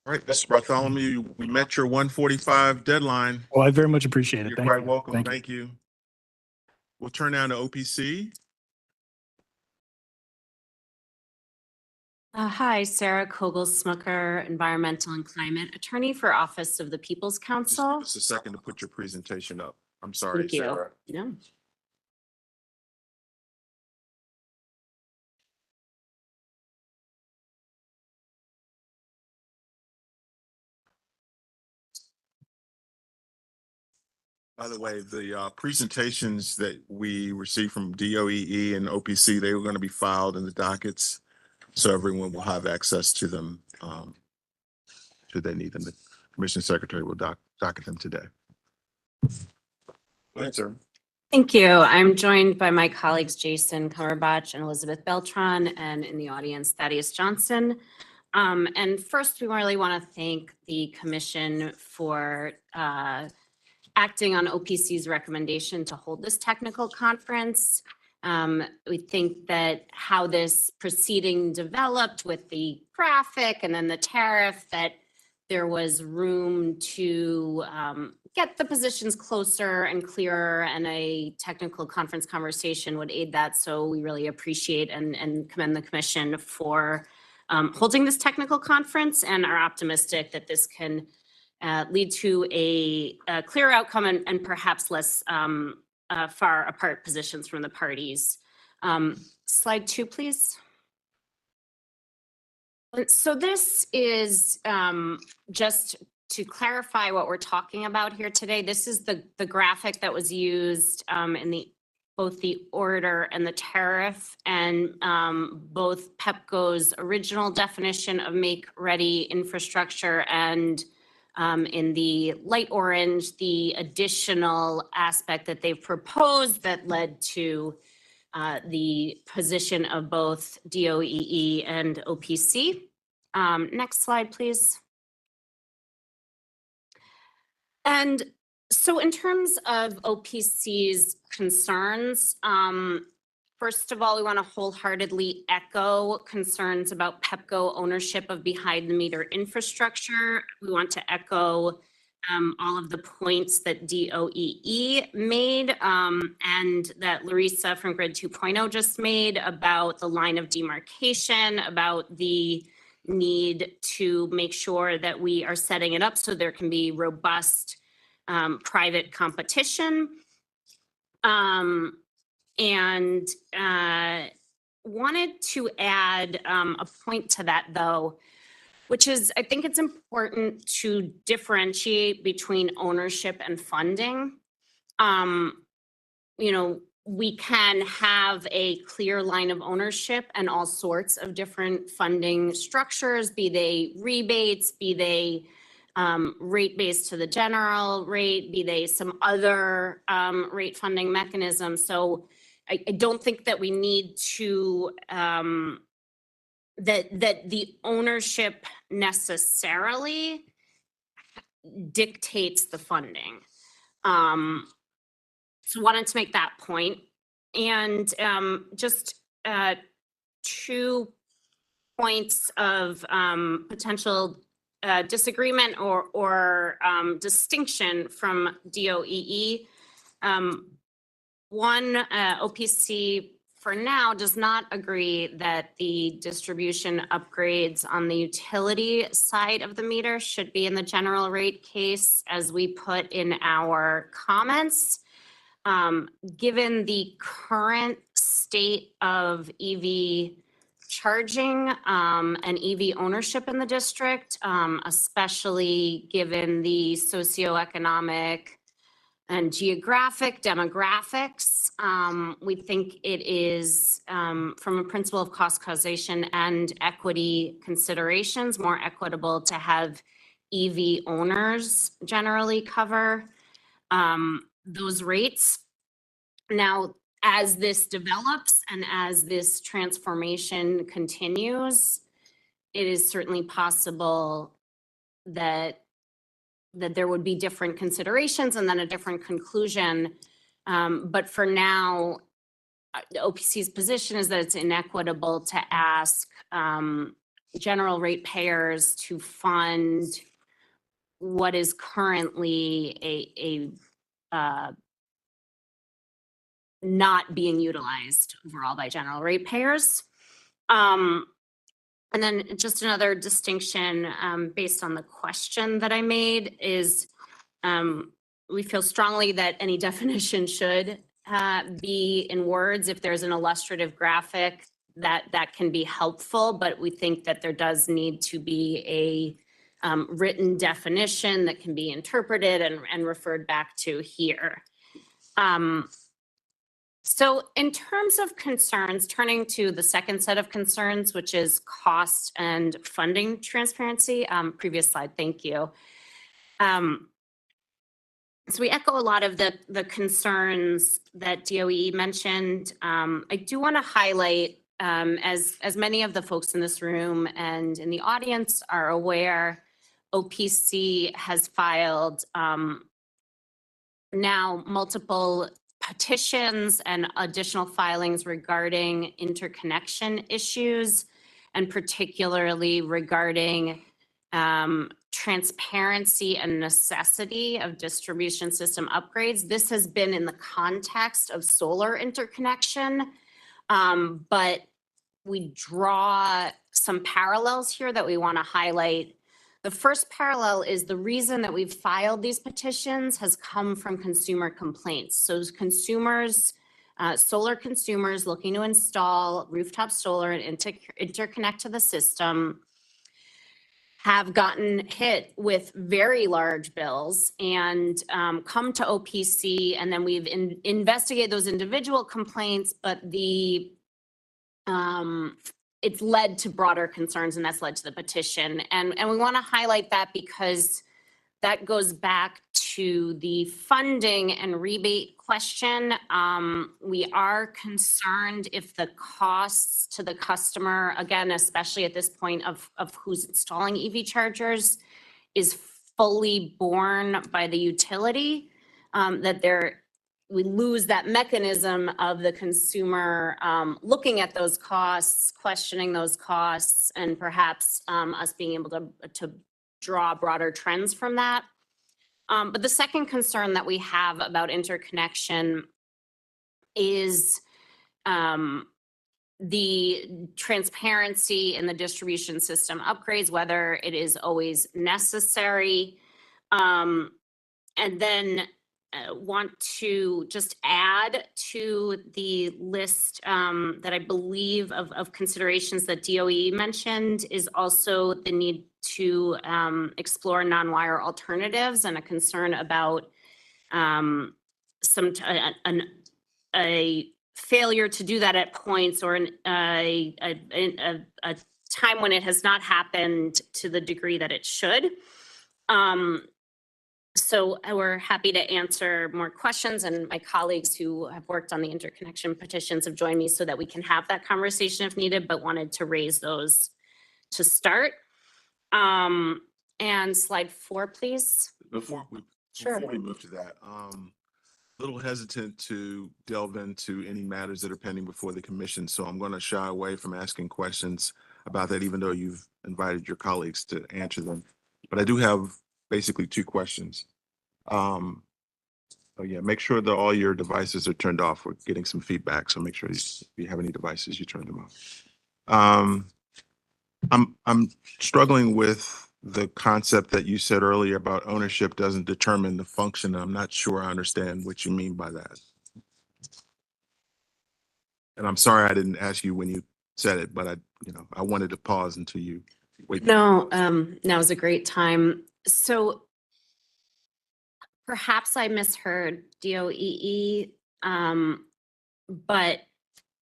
All right, Mr. Bartholomew, we met your 1:45 deadline. Well, I very much appreciate it. You're Thank quite you. welcome. Thank you. Thank you. We'll turn now to OPC. Hi, Sarah Kogel-Smucker, Environmental and Climate Attorney for Office of the People's Just Council. give us a second to put your presentation up. I'm sorry, Thank you. Sarah. Yeah. By the way, the presentations that we received from DOEE and OPC, they were going to be filed in the dockets, so everyone will have access to them should they need them. The Commission Secretary will docket them today. Go ahead, sir. Thank you. I'm joined by my colleagues Jason Cumberbatch and Elizabeth Beltran, and in the audience, Thaddeus Johnson. And first, we really want to thank the Commission for acting on OPC's recommendation to hold this technical conference. We think that how this proceeding developed with the graphic and then the tariff, that there was room to get the positions closer and clearer, and a technical conference conversation would aid that. So we really appreciate and commend the Commission for holding this technical conference, and are optimistic that this can lead to a clear outcome and perhaps less far apart positions from the parties. Slide 2, please. So this is just to clarify what we're talking about here today. This is the graphic that was used in both the order and the tariff, and both PEPCO's original definition of make-ready infrastructure, and in the light orange, the additional aspect that they've proposed that led to the position of both DOEE and OPC. Next slide, please. And so in terms of OPC's concerns, first of all, we want to wholeheartedly echo concerns about PEPCO ownership of behind-the-meter infrastructure. We want to echo all of the points that DOEE made, and that Larissa from Grid 2.0 just made about the line of demarcation, about the need to make sure that we are setting it up so there can be robust private competition. And wanted to add a point to that, though, which is, I think it's important to differentiate between ownership and funding. You know, we can have a clear line of ownership and all sorts of different funding structures, be they rebates, be they rate-based to the general rate, be they some other rate funding mechanism. So I don't think that we need to that the ownership necessarily dictates the funding. So wanted to make that point. And just 2 points of potential disagreement or distinction from DOEE. One, OPC for now does not agree that the distribution upgrades on the utility side of the meter should be in the general rate case, as we put in our comments. Given the current state of EV charging and EV ownership in the district, especially given the socioeconomic and geographic demographics, we think it is, from a principle of cost causation and equity considerations, more equitable to have EV owners generally cover those rates. Now, as this develops and as this transformation continues, it is certainly possible that there would be different considerations and then a different conclusion. But for now, the OPC's position is that it's inequitable to ask general ratepayers to fund what is currently a not being utilized overall by general ratepayers. And then just another distinction based on the question that I made is we feel strongly that any definition should be in words. If there's an illustrative graphic, that can be helpful, but we think that there does need to be a written definition that can be interpreted and referred back to here. So in terms of concerns, turning to the second set of concerns, which is cost and funding transparency, previous slide, thank you. So we echo a lot of the concerns that DOE mentioned. I do want to highlight, as many of the folks in this room and in the audience are aware, OPC has filed now multiple petitions and additional filings regarding interconnection issues, and particularly regarding transparency and necessity of distribution system upgrades. This has been in the context of solar interconnection, but we draw some parallels here that we want to highlight. The first parallel is the reason that we've filed these petitions has come from consumer complaints. So consumers, solar consumers looking to install rooftop solar and interconnect to the system have gotten hit with very large bills and come to OPC, and then we've investigated those individual complaints, but it's led to broader concerns, and that's led to the petition. And we want to highlight that because that goes back to the funding and rebate question. We are concerned if the costs to the customer, again, especially at this point of who's installing EV chargers, is fully borne by the utility, we lose that mechanism of the consumer looking at those costs, questioning those costs, and perhaps us being able to draw broader trends from that. But the second concern that we have about interconnection is the transparency in the distribution system upgrades, whether it is always necessary. And then want to just add to the list that I believe of considerations that DOE mentioned is also the need to explore non-wire alternatives, and a concern about a failure to do that at points, or a time when it has not happened to the degree that it should. So we're happy to answer more questions, and my colleagues who have worked on the interconnection petitions have joined me so that we can have that conversation if needed, but wanted to raise those to start. And slide 4, please. Before we move to that, a little hesitant to delve into any matters that are pending before the commission. So I'm going to shy away from asking questions about that, even though you've invited your colleagues to answer them. But I do have basically 2 questions. Oh yeah, make sure that all your devices are turned off. We're getting some feedback, so make sure if you have any devices, you turn them off. I'm struggling with the concept that you said earlier about ownership doesn't determine the function. I'm not sure I understand what you mean by that. And I'm sorry I didn't ask you when you said it, but I wanted to pause until you wait. No, now is a great time. So perhaps I misheard DOEE, but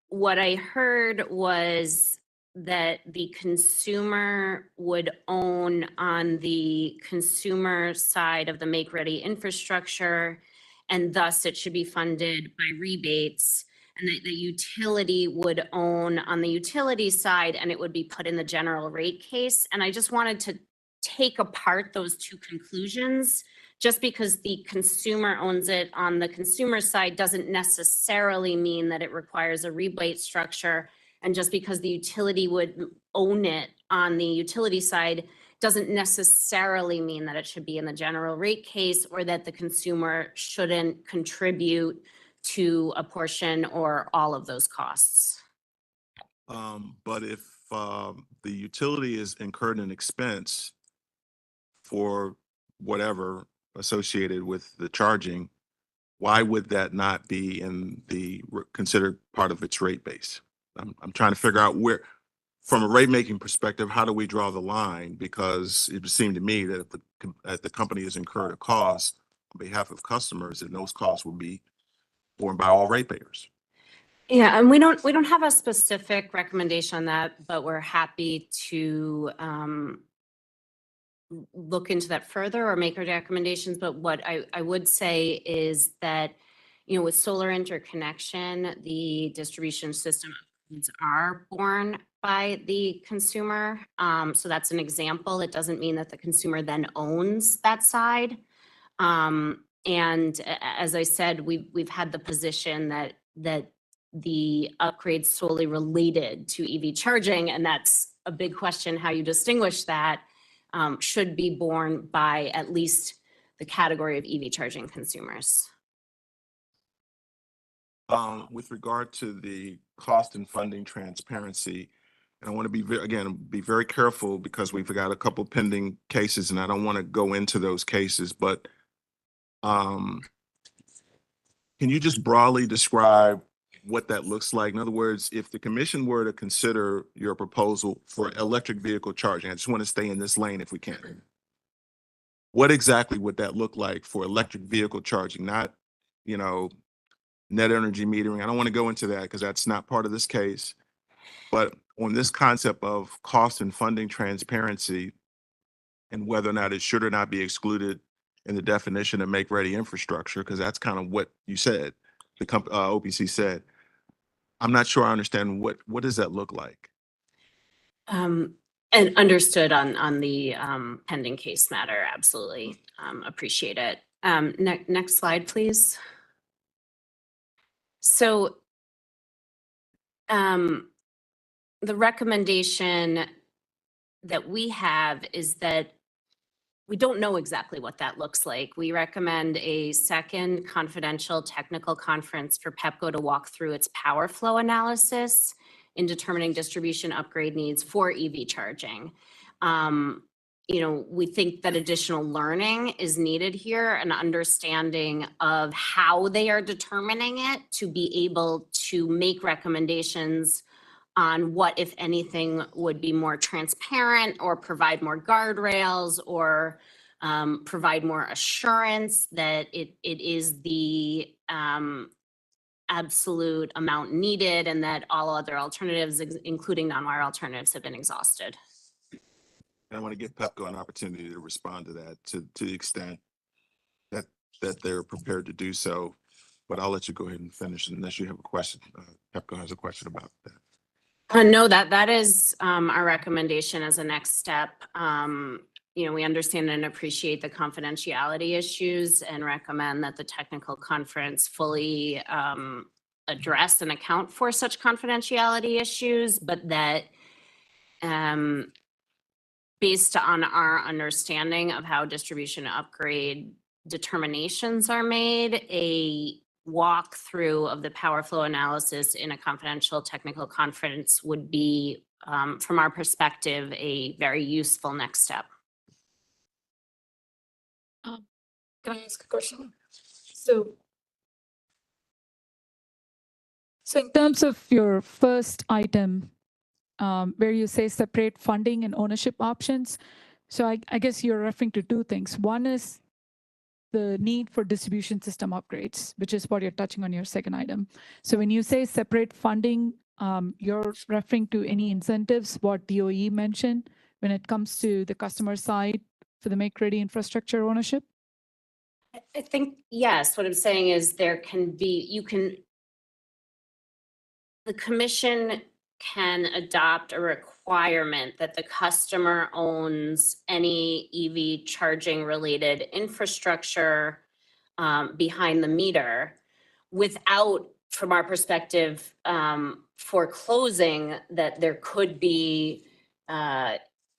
what I heard was that the consumer would own on the consumer side of the make-ready infrastructure, and thus it should be funded by rebates, and that the utility would own on the utility side, and it would be put in the general rate case. And I just wanted to take apart those 2 conclusions just because the consumer owns it on the consumer side doesn't necessarily mean that it requires a rebate structure. And just because the utility would own it on the utility side doesn't necessarily mean that it should be in the general rate case or that the consumer shouldn't contribute to a portion or all of those costs. But if the utility is incurred an expense for whatever associated with the charging, why would that not be in the considered part of its rate base? I'm trying to figure out where, from a rate making perspective, how do we draw the line? Because it would seem to me that if the company has incurred a cost on behalf of customers, then those costs will be borne by all ratepayers. Yeah, and we don't have a specific recommendation on that, but we're happy to look into that further or make our recommendations. But what I would say is that, you know, with solar interconnection, the distribution system are borne by the consumer. So that's an example. It doesn't mean that the consumer then owns that side. And as I said, we've had the position that the upgrades solely related to EV charging, and that's a big question how you distinguish that, should be borne by at least the category of EV charging consumers. With regard to the cost and funding transparency, and I want to be very careful because we've got a couple pending cases and I don't want to go into those cases, but can you just broadly describe what that looks like? In other words, if the commission were to consider your proposal for electric vehicle charging, I just want to stay in this lane if we can. What exactly would that look like for electric vehicle charging? Not, you know, net energy metering. I don't want to go into that because that's not part of this case. But on this concept of cost and funding transparency and whether or not it should or not be excluded in the definition of make-ready infrastructure, because that's kind of what you said, the OPC said. I'm not sure I understand what does that look like? And understood on the pending case matter, absolutely. Appreciate it. Next slide, please. So the recommendation that we have is that we don't know exactly what that looks like. We recommend a second confidential technical conference for PEPCO to walk through its power flow analysis in determining distribution upgrade needs for EV charging. You know, we think that additional learning is needed here, an understanding of how they are determining it to be able to make recommendations on what, if anything, would be more transparent or provide more guardrails or provide more assurance that it is the absolute amount needed and that all other alternatives, including non-wire alternatives, have been exhausted. I want to give PEPCO an opportunity to respond to that to the extent that they're prepared to do so. But I'll let you go ahead and finish unless you have a question. PEPCO has a question about that. No, that is our recommendation as a next step. You know, we understand and appreciate the confidentiality issues and recommend that the technical conference fully address and account for such confidentiality issues, but that based on our understanding of how distribution upgrade determinations are made, a walkthrough of the power flow analysis in a confidential technical conference would be, from our perspective, a very useful next step. Can I ask a question? So in terms of your first item, where you say separate funding and ownership options, so I guess you're referring to two things. One is the need for distribution system upgrades, which is what you're touching on your second item. So when you say separate funding, you're referring to any incentives, what DOE mentioned when it comes to the customer side for the make-ready infrastructure ownership? I think, yes, what I'm saying is there can be, the commission can adopt a requirement that the customer owns any EV charging related infrastructure behind the meter without, from our perspective, foreclosing that there could be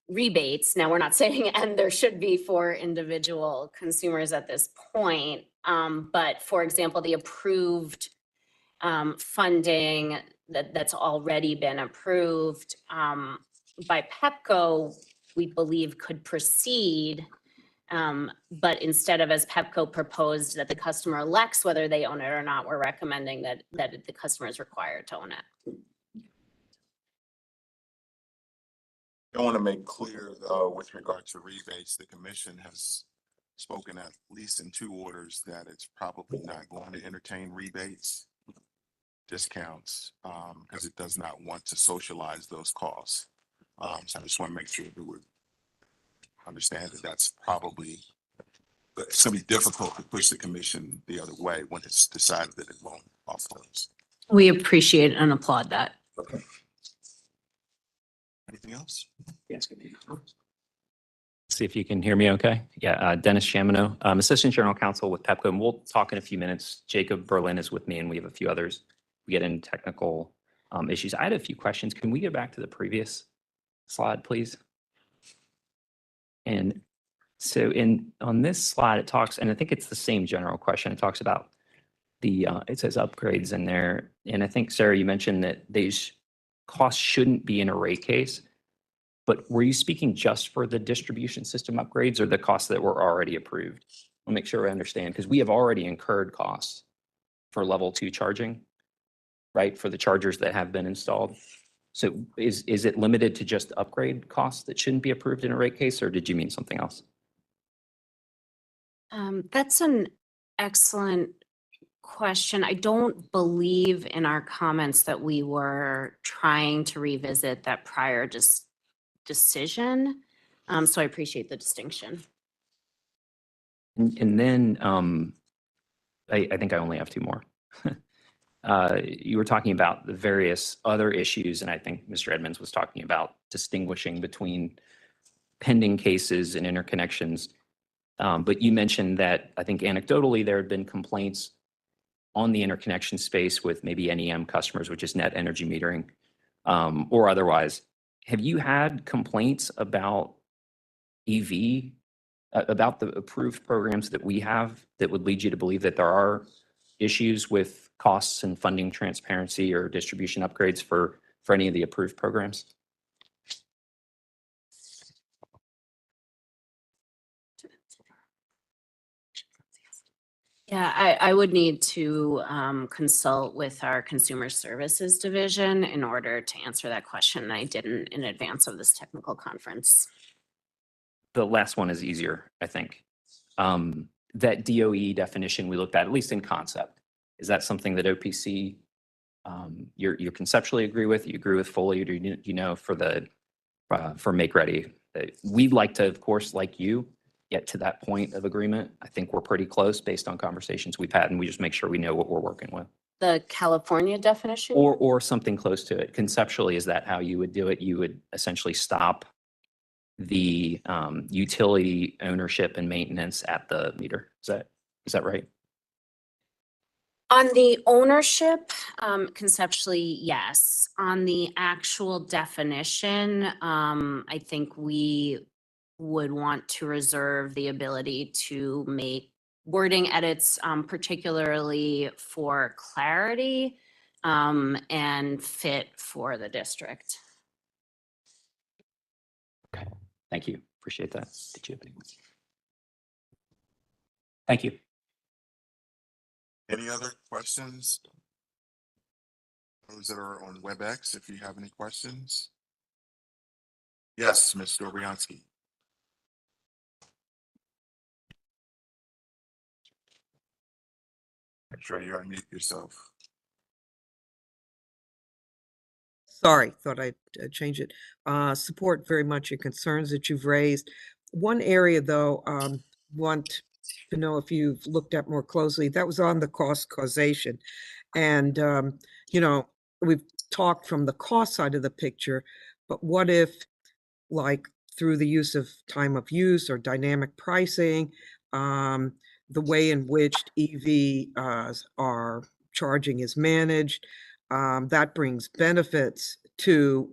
rebates. Now, we're not saying, and there should be for individual consumers at this point. But for example, the approved funding that's already been approved by PEPCO, we believe could proceed. But instead of, as PEPCO proposed, that the customer elects whether they own it or not, we're recommending that the customer is required to own it. I want to make clear, though, with regard to rebates, the commission has spoken at least in 2 orders that it's probably not going to entertain rebates, discounts, because it does not want to socialize those costs. So I just want to make sure that we understand that that's probably, but it's going to be difficult to push the commission the other way when it's decided that it won't offer those. We appreciate and applaud that. Okay. Anything else? Yes. See if you can hear me okay. Yeah, Dennis Chamino, Assistant General Counsel with PEPCO, and we'll talk in a few minutes. Jacob Berlin is with me, and we have a few others. We get into technical issues. I had a few questions. Can we get back to the previous slide, please? And so on this slide, it talks, and I think it's the same general question. It talks about it says upgrades in there. And I think, Sarah, you mentioned that these costs shouldn't be in a rate case. But were you speaking just for the distribution system upgrades or the costs that were already approved? I'll make sure I understand, because we have already incurred costs for level 2 charging, right? For the chargers that have been installed. So is it limited to just upgrade costs that shouldn't be approved in a rate case, or did you mean something else? That's an excellent question. I don't believe in our comments that we were trying to revisit that prior decision. So I appreciate the distinction. And then I think I only have 2 more. You were talking about the various other issues, and I think Mr. Edmonds was talking about distinguishing between pending cases and interconnections. But you mentioned that I think anecdotally there had been complaints on the interconnection space with maybe NEM customers, which is net energy metering, or otherwise. Have you had complaints about EV, about the approved programs that we have that would lead you to believe that there are issues with costs and funding transparency or distribution upgrades for any of the approved programs? Yeah, I would need to consult with our consumer services division in order to answer that question. I didn't in advance of this technical conference. The last one is easier, I think. That DOE definition we looked at least in concept, is that something that OPC you conceptually agree with? You agree with fully? Or do you know for Make Ready? We'd like to, of course, like you, get to that point of agreement. I think we're pretty close based on conversations we've had, and we just make sure we know what we're working with. The California definition? Or something close to it. Conceptually, is that how you would do it? You would essentially stop the utility ownership and maintenance at the meter. Is that right? On the ownership, conceptually, yes. On the actual definition, I think we would want to reserve the ability to make wording edits, particularly for clarity and fit for the district. Okay, thank you. Appreciate that. Did you have any? Thank you. Any other questions? Those that are on WebEx, if you have any questions. Yes, Ms. Dobriansky. Make sure you unmute yourself. Sorry, thought I'd change it. Support very much your concerns that you've raised. One area, though, want to know if you've looked at more closely, that was on the cost causation. And, you know, we've talked from the cost side of the picture, but what if, like, through the use of time of use or dynamic pricing, the way in which EV are charging is managed, that brings benefits to,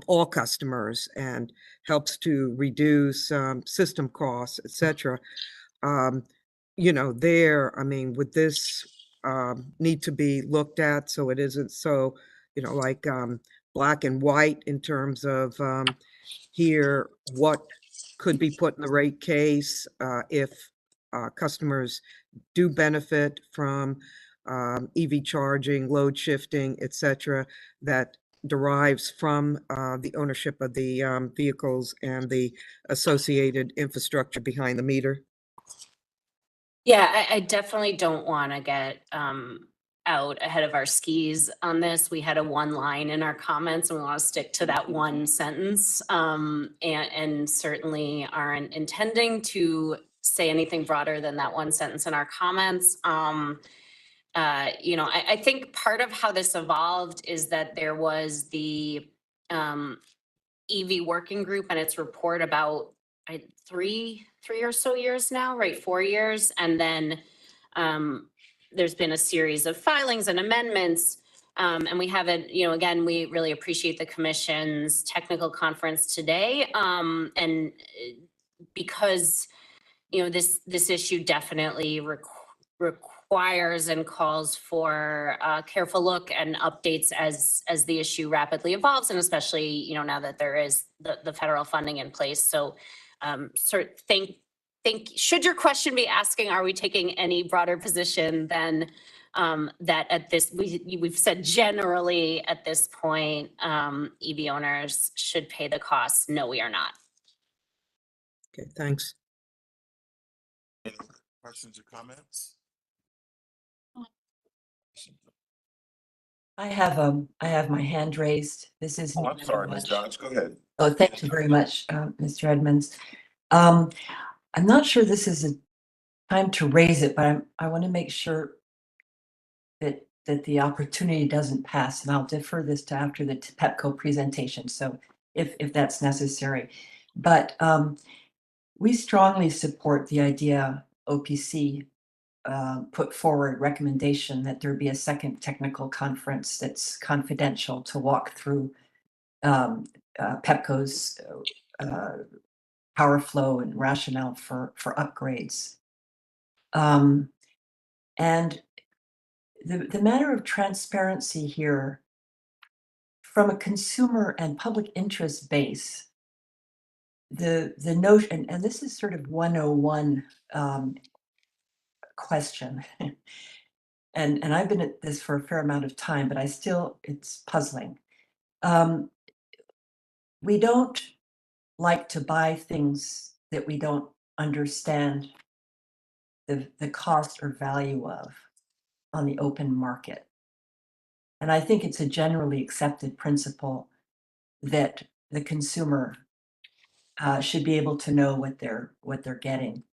all customers and helps to reduce system costs, et cetera. Um, I mean, would this need to be looked at so it isn't so, like black and white in terms of here what could be put in the rate case if customers do benefit from EV charging, load shifting, et cetera, that derives from the ownership of the vehicles and the associated infrastructure behind the meter? Yeah, I definitely don't want to get out ahead of our skis on this. We had a one line in our comments and we want to stick to that one sentence. And certainly aren't intending to say anything broader than that one sentence in our comments. I think part of how this evolved is that there was the EV working group and its report about three or so years now, right? 4 years. And then there's been a series of filings and amendments. And we haven't, again, we really appreciate the commission's technical conference today. And because, this issue definitely requires and calls for a careful look and updates as the issue rapidly evolves, and especially, now that there is the federal funding in place. So think should your question be asking, are we taking any broader position than that at this, we've said generally at this point, EV owners should pay the costs? No, we are not. Okay, thanks. Any questions or comments? I have my hand raised. This is. Oh, I'm sorry, Ms. Dodge, go ahead. Oh, thank you very much, Mr. Edmonds. I'm not sure this is a time to raise it, but I want to make sure that the opportunity doesn't pass, and I'll defer this to after the PEPCO presentation. So if that's necessary, but we strongly support the idea OPC put forward recommendation that there be a second technical conference that's confidential to walk through PEPCO's power flow and rationale for upgrades. And the matter of transparency here from a consumer and public interest base, the notion, and this is sort of 101 question. And I've been at this for a fair amount of time, but it's puzzling. We don't like to buy things that we don't understand the cost or value of on the open market. And I think it's a generally accepted principle that the consumer should be able to know what they're getting.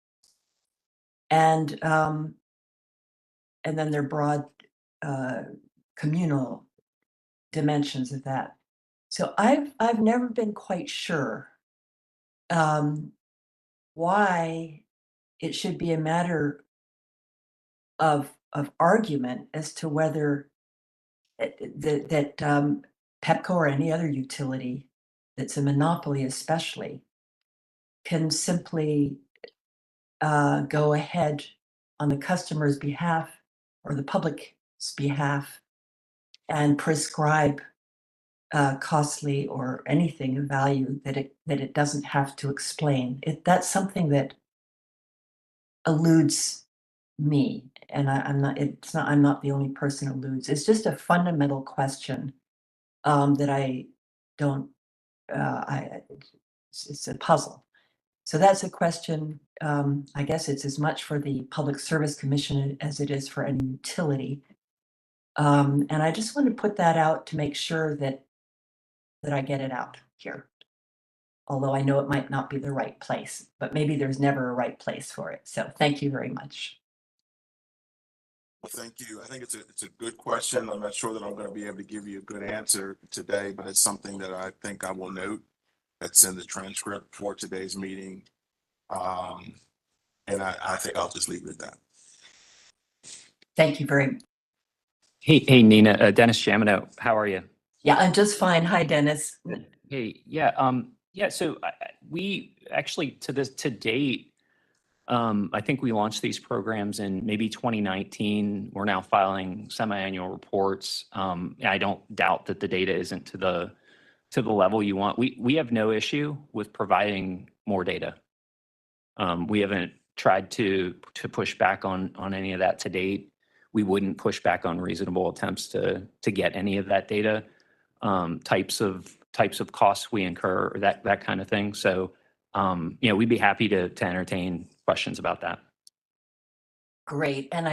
And then there are broad communal dimensions of that. So I've never been quite sure why it should be a matter of argument as to whether that PEPCO or any other utility that's a monopoly especially can simply go ahead on the customer's behalf or the public's behalf and prescribe costly or anything of value that it doesn't have to explain. That's something that eludes me, and I'm not the only person who eludes. It's just a fundamental question that I don't. It's a puzzle. So that's a question. I guess it's as much for the Public Service Commission as it is for any utility. And I just want to put that out to make sure that I get it out here. Although I know it might not be the right place, but maybe there's never a right place for it. So thank you very much. Well, thank you. I think it's a good question. I'm not sure that I'm going to be able to give you a good answer today, but it's something that I think I will note that's in the transcript for today's meeting. And I think I'll just leave it at that. Thank you very much. Hey, Nina, Dennis Chamino, how are you? Yeah, I'm just fine. Hi, Dennis. Hey, yeah, so we actually to date, I think we launched these programs in maybe 2019. We're now filing semi-annual reports. I don't doubt that the data isn't to the level you want. We have no issue with providing more data. We haven't tried to push back on any of that to date. We wouldn't push back on reasonable attempts to get any of that data, types of costs we incur, or that kind of thing. So, we'd be happy to entertain questions about that. Great. And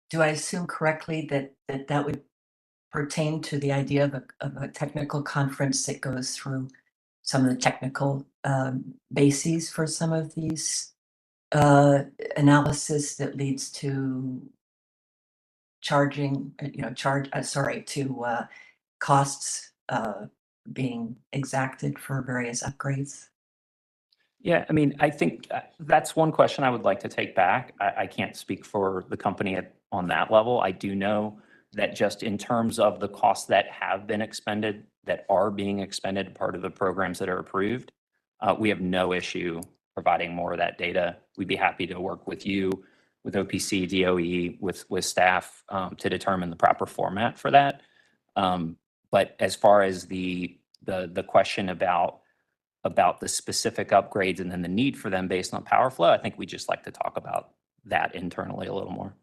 do I assume correctly that would pertain to the idea of a technical conference that goes through some of the technical bases for some of these analysis that leads to charging, to costs being exacted for various upgrades? Yeah, I mean, I think that's one question I would like to take back. I can't speak for the company on that level. I do know that just in terms of the costs that have been expended, that are being expended, part of the programs that are approved, we have no issue providing more of that data. We'd be happy to work with you, with OPC, DOE, with staff to determine the proper format for that. But as far as the question about the specific upgrades and then the need for them based on power flow, I think we just like to talk about that internally a little more.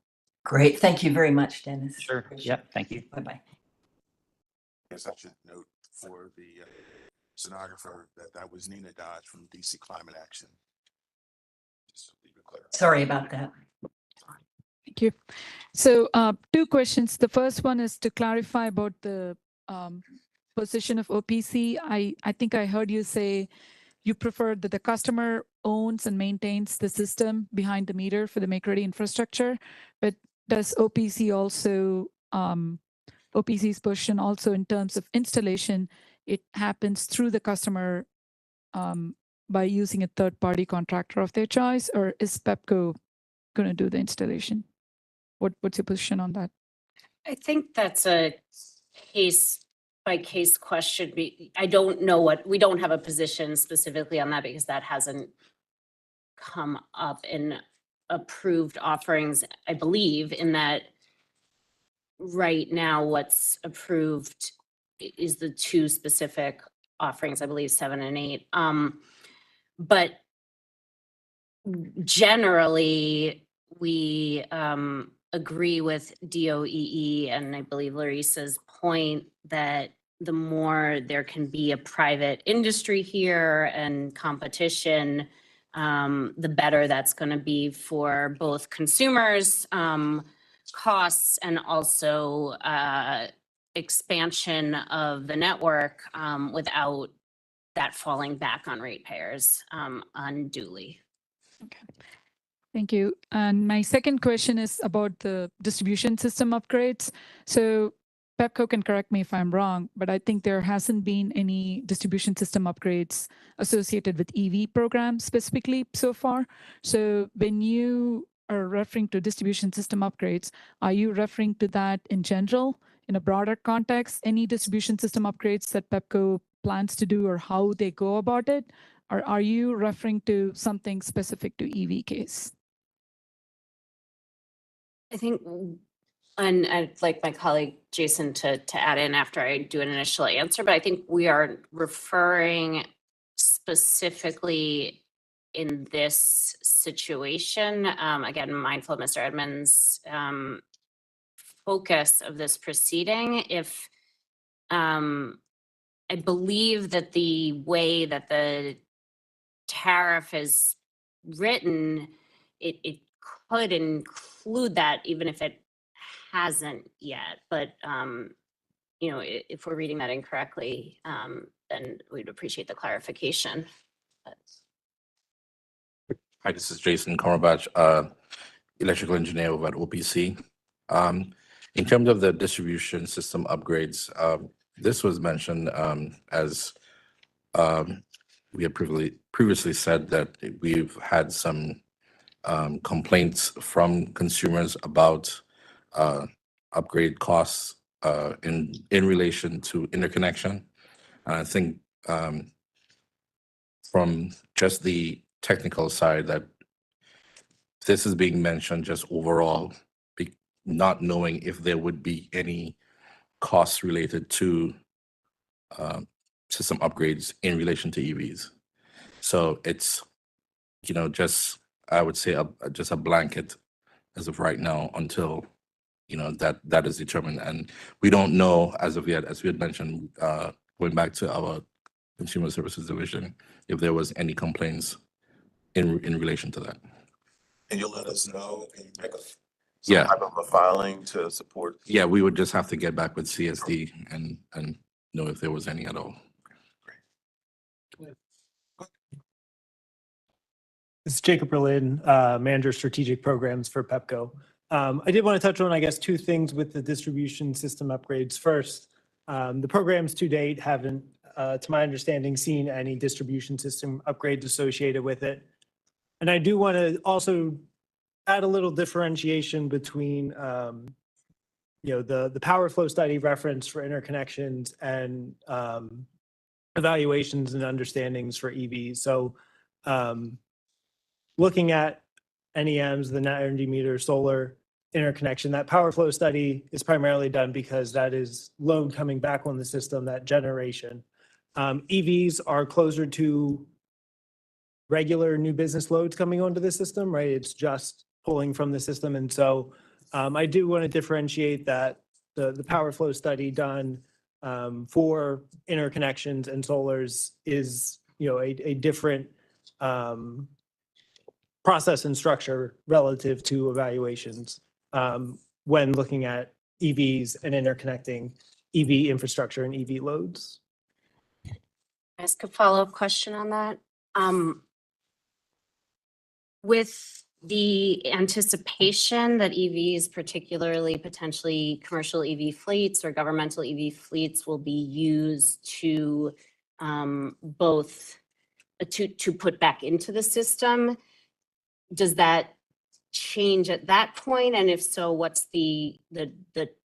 Great. Thank you very much, Dennis. Sure. Appreciate Yeah. it. Thank you. Bye-bye. Yes, I should note for the stenographer that was Nina Dodge from DC Climate Action. Just to leave it clear. Sorry about that. Thank you. So two questions. The first one is to clarify about the position of OPC. I think I heard you say you prefer that the customer owns and maintains the system behind the meter for the make-ready infrastructure, but does OPC also, OPC's position also in terms of installation, it happens through the customer by using a third-party contractor of their choice, or is Pepco going to do the installation? What's your position on that? I think that's a case by case question. I don't know we don't have a position specifically on that because that hasn't come up in approved offerings, I believe, in that right now what's approved is the two specific offerings, I believe 7 and 8. But generally we agree with DOEE and I believe Larissa's point that the more there can be a private industry here and competition, the better that's going to be for both consumers, costs, and also expansion of the network without that falling back on ratepayers unduly. Okay. Thank you. And my second question is about the distribution system upgrades. So Pepco can correct me if I'm wrong, but I think there hasn't been any distribution system upgrades associated with EV programs specifically so far. So when you are referring to distribution system upgrades, are you referring to that in general, in a broader context, any distribution system upgrades that Pepco plans to do or how they go about it? Or are you referring to something specific to EV case? I think, and I'd like my colleague Jason to add in after I do an initial answer, but I think we are referring specifically in this situation, again, mindful of Mr. Edmonds' focus of this proceeding. If I believe that the way that the tariff is written, it could include that even if it hasn't yet. But if we're reading that incorrectly, then we'd appreciate the clarification. Hi, this is Jason Kornbach. electrical engineer over at OPC. In terms of the distribution system upgrades, this was mentioned as we had previously said that we've had some complaints from consumers about upgrade costs in relation to interconnection. And I think from just the technical side that this is being mentioned just overall, not knowing if there would be any costs related to system upgrades in relation to EVs. So it's, just, I would say, just a blanket as of right now until, that is determined. And we don't know as of yet, as we had mentioned, going back to our Consumer Services Division, if there was any complaints in relation to that. And you'll let us know, and you make some Yeah. type of a filing to support. Yeah, we would just have to get back with CSD and know if there was any at all. This is Jacob Berlin, Manager Strategic Programs for Pepco. I did want to touch on, I guess, two things with the distribution system upgrades. First, the programs to date haven't, to my understanding, seen any distribution system upgrades associated with it. And I do want to also add a little differentiation between, the power flow study reference for interconnections and evaluations and understandings for EVs. So looking at NEMs, the net energy meter, solar interconnection, that power flow study is primarily done because that is load coming back on the system, that generation. EVs are closer to regular new business loads coming onto the system, right? It's just pulling from the system. And so I do want to differentiate that the power flow study done for interconnections and solars is, a different process and structure relative to evaluations when looking at EVs and interconnecting EV infrastructure and EV loads. Ask a follow-up question on that. With the anticipation that EVs, particularly potentially commercial EV fleets or governmental EV fleets, will be used to both to put back into the system, does that change at that point? And if so, what's the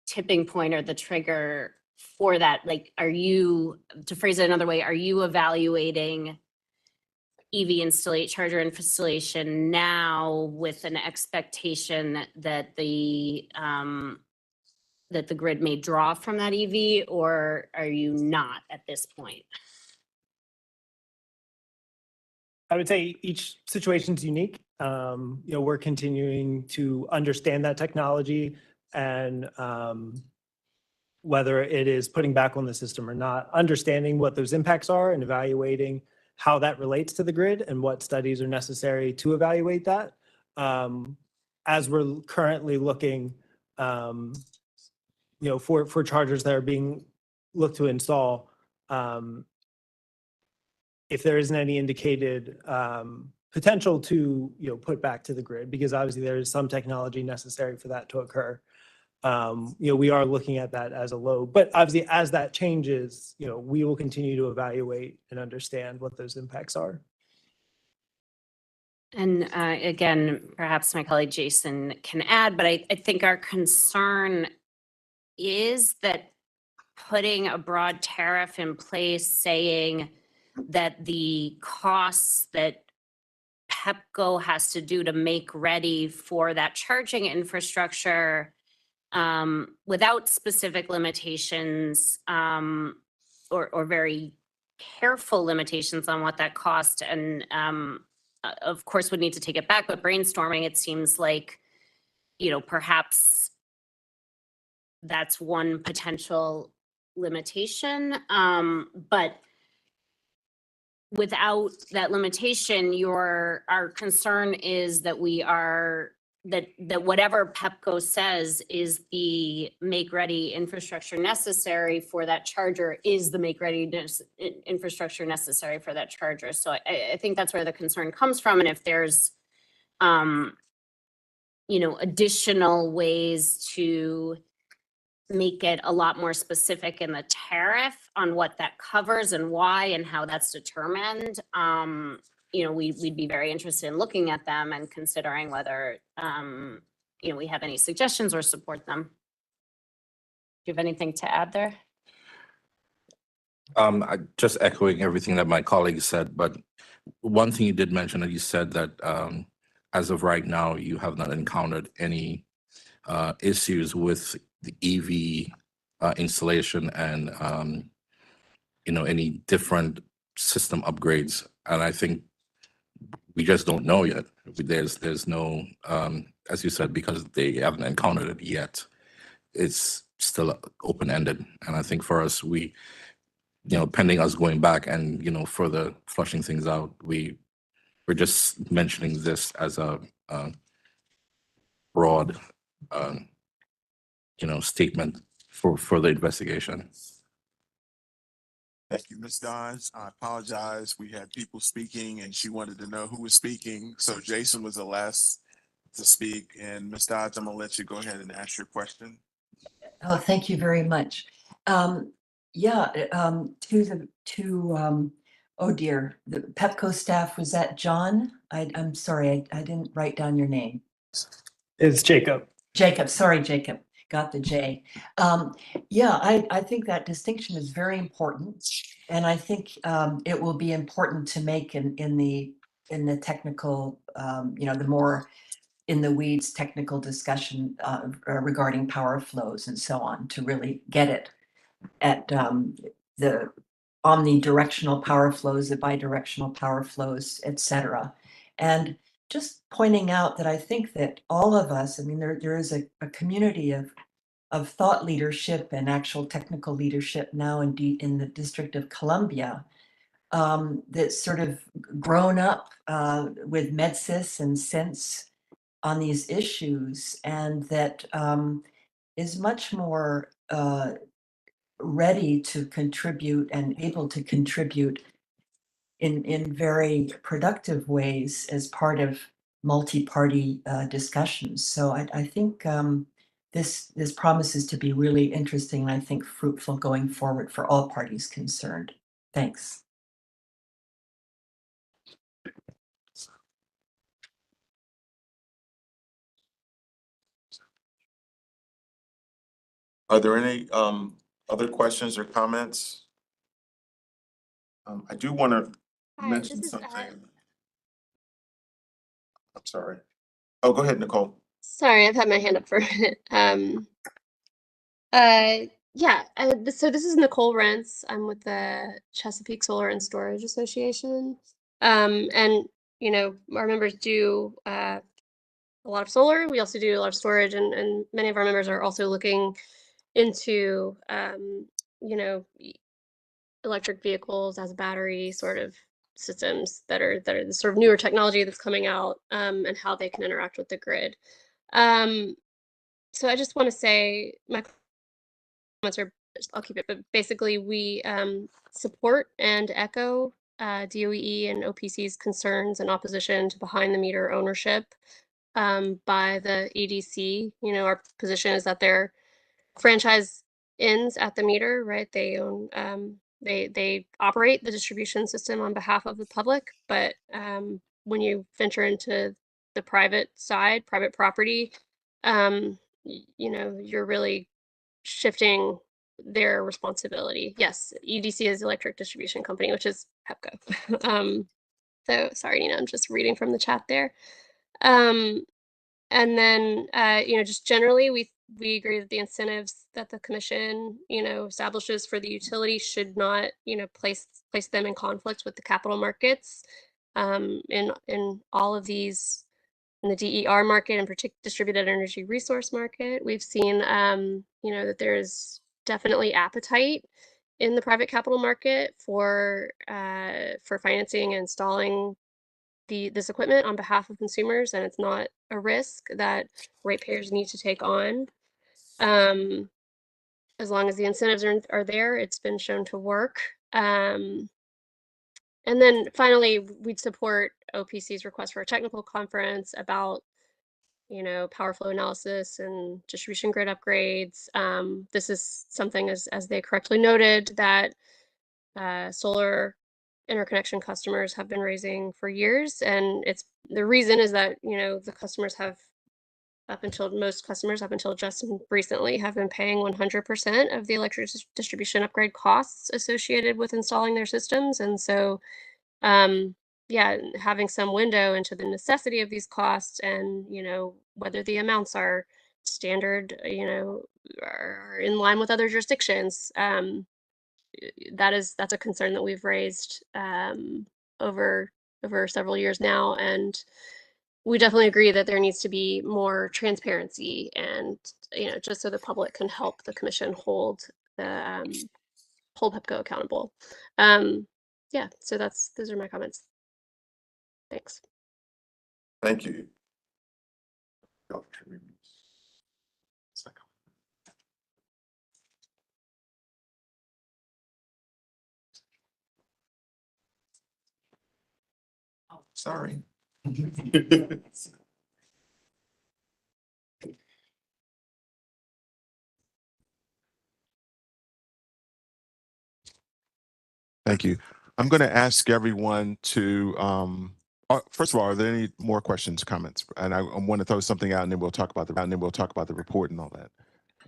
tipping point or the trigger for that? Like, are you, to phrase it another way, are you evaluating EV charger installation now with an expectation that the grid may draw from that EV, or are you not at this point? I would say each situation's unique. We're continuing to understand that technology and whether it is putting back on the system or not, understanding what those impacts are and evaluating how that relates to the grid and what studies are necessary to evaluate that. As we're currently looking, for chargers that are being looked to install, if there isn't any indicated potential to put back to the grid, because obviously there is some technology necessary for that to occur. We are looking at that as a load, but obviously as that changes, we will continue to evaluate and understand what those impacts are. And again, perhaps my colleague Jason can add, but I think our concern is that putting a broad tariff in place saying that the costs that Pepco has to do to make ready for that charging infrastructure without specific limitations or very careful limitations on what that cost, and of course would need to take it back, but brainstorming, it seems like, perhaps that's one potential limitation. But without that limitation, our concern is that that whatever Pepco says is the make ready infrastructure necessary for that charger is the make ready infrastructure necessary for that charger. So I think that's where the concern comes from. And if there's additional ways to make it a lot more specific in the tariff on what that covers and why and how that's determined, we'd be very interested in looking at them and considering whether, we have any suggestions or support them. Do you have anything to add there? I just echoing everything that my colleagues said, but one thing you did mention that you said that as of right now, you have not encountered any issues with the EV installation and any different system upgrades. And I think we just don't know yet. There's no, as you said, because they haven't encountered it yet, it's still open-ended. And I think for us, pending us going back and, further flushing things out, we're just mentioning this as a broad, statement for further investigation. Thank you, Ms. Dodds. I apologize. We had people speaking and she wanted to know who was speaking. So Jason was the last to speak. And Ms. Dodds, I'm gonna let you go ahead and ask your question. Oh, thank you very much. Oh dear, the Pepco staff, was that John? I'm sorry, I didn't write down your name. It's Jacob. Jacob, sorry, Jacob, got the J. I think that distinction is very important. And I think it will be important to make in the technical, the more in the weeds technical discussion regarding power flows and so on, to really get it at the omnidirectional power flows, the bidirectional power flows, et cetera. And just pointing out that I think that all of us, there is a community of thought leadership and actual technical leadership now in the District of Columbia that's sort of grown up with MedSys and Sense on these issues, and that is much more ready to contribute and able to contribute in very productive ways as part of multi-party discussions. So I think this promises to be really interesting, and I think fruitful going forward for all parties concerned. Thanks. Are there any other questions or comments? I do want to mention something. I'm sorry. Oh, go ahead, Nicole. Sorry, I've had my hand up for a minute. So this is Nicole Rentz. I'm with the Chesapeake Solar and Storage Association. And our members do a lot of solar. We also do a lot of storage, and many of our members are also looking into electric vehicles as battery sort of systems that are the sort of newer technology that's coming out, and how they can interact with the grid. So I just want to say my comments are, I'll keep it, but basically we support and echo DOE and OPC's concerns and opposition to behind the meter ownership by the EDC. Our position is that their franchise ends at the meter, right? They own, they operate the distribution system on behalf of the public, but when you venture into the private side, private property, you're really shifting their responsibility. Yes, EDC is electric distribution company, which is Pepco. So sorry, Nina, I'm just reading from the chat there. And then, just generally, we agree that the incentives that the commission, establishes for the utility should not, place them in conflict with the capital markets. In all of these, in the DER market, in particular distributed energy resource market, we've seen, that there's definitely appetite in the private capital market for financing and installing this equipment on behalf of consumers, and it's not a risk that ratepayers need to take on. As long as the incentives are there, it's been shown to work. And then finally, we'd support OPC's request for a technical conference about power flow analysis and distribution grid upgrades. This is something, as they correctly noted, that solar interconnection customers have been raising for years. And the reason is that, the customers have most customers up until just recently have been paying 100% of the electric distribution upgrade costs associated with installing their systems. And so, yeah, having some window into the necessity of these costs and, whether the amounts are standard, are in line with other jurisdictions. That's a concern that we've raised over several years now, and we definitely agree that there needs to be more transparency, and just so the public can help the commission hold PEPCO accountable. Yeah, so those are my comments. Thanks. Thank you. Sorry. Thank you. I'm going to ask everyone to, first of all, are there any more questions, comments? And I want to throw something out, and then we'll talk about the report and all that.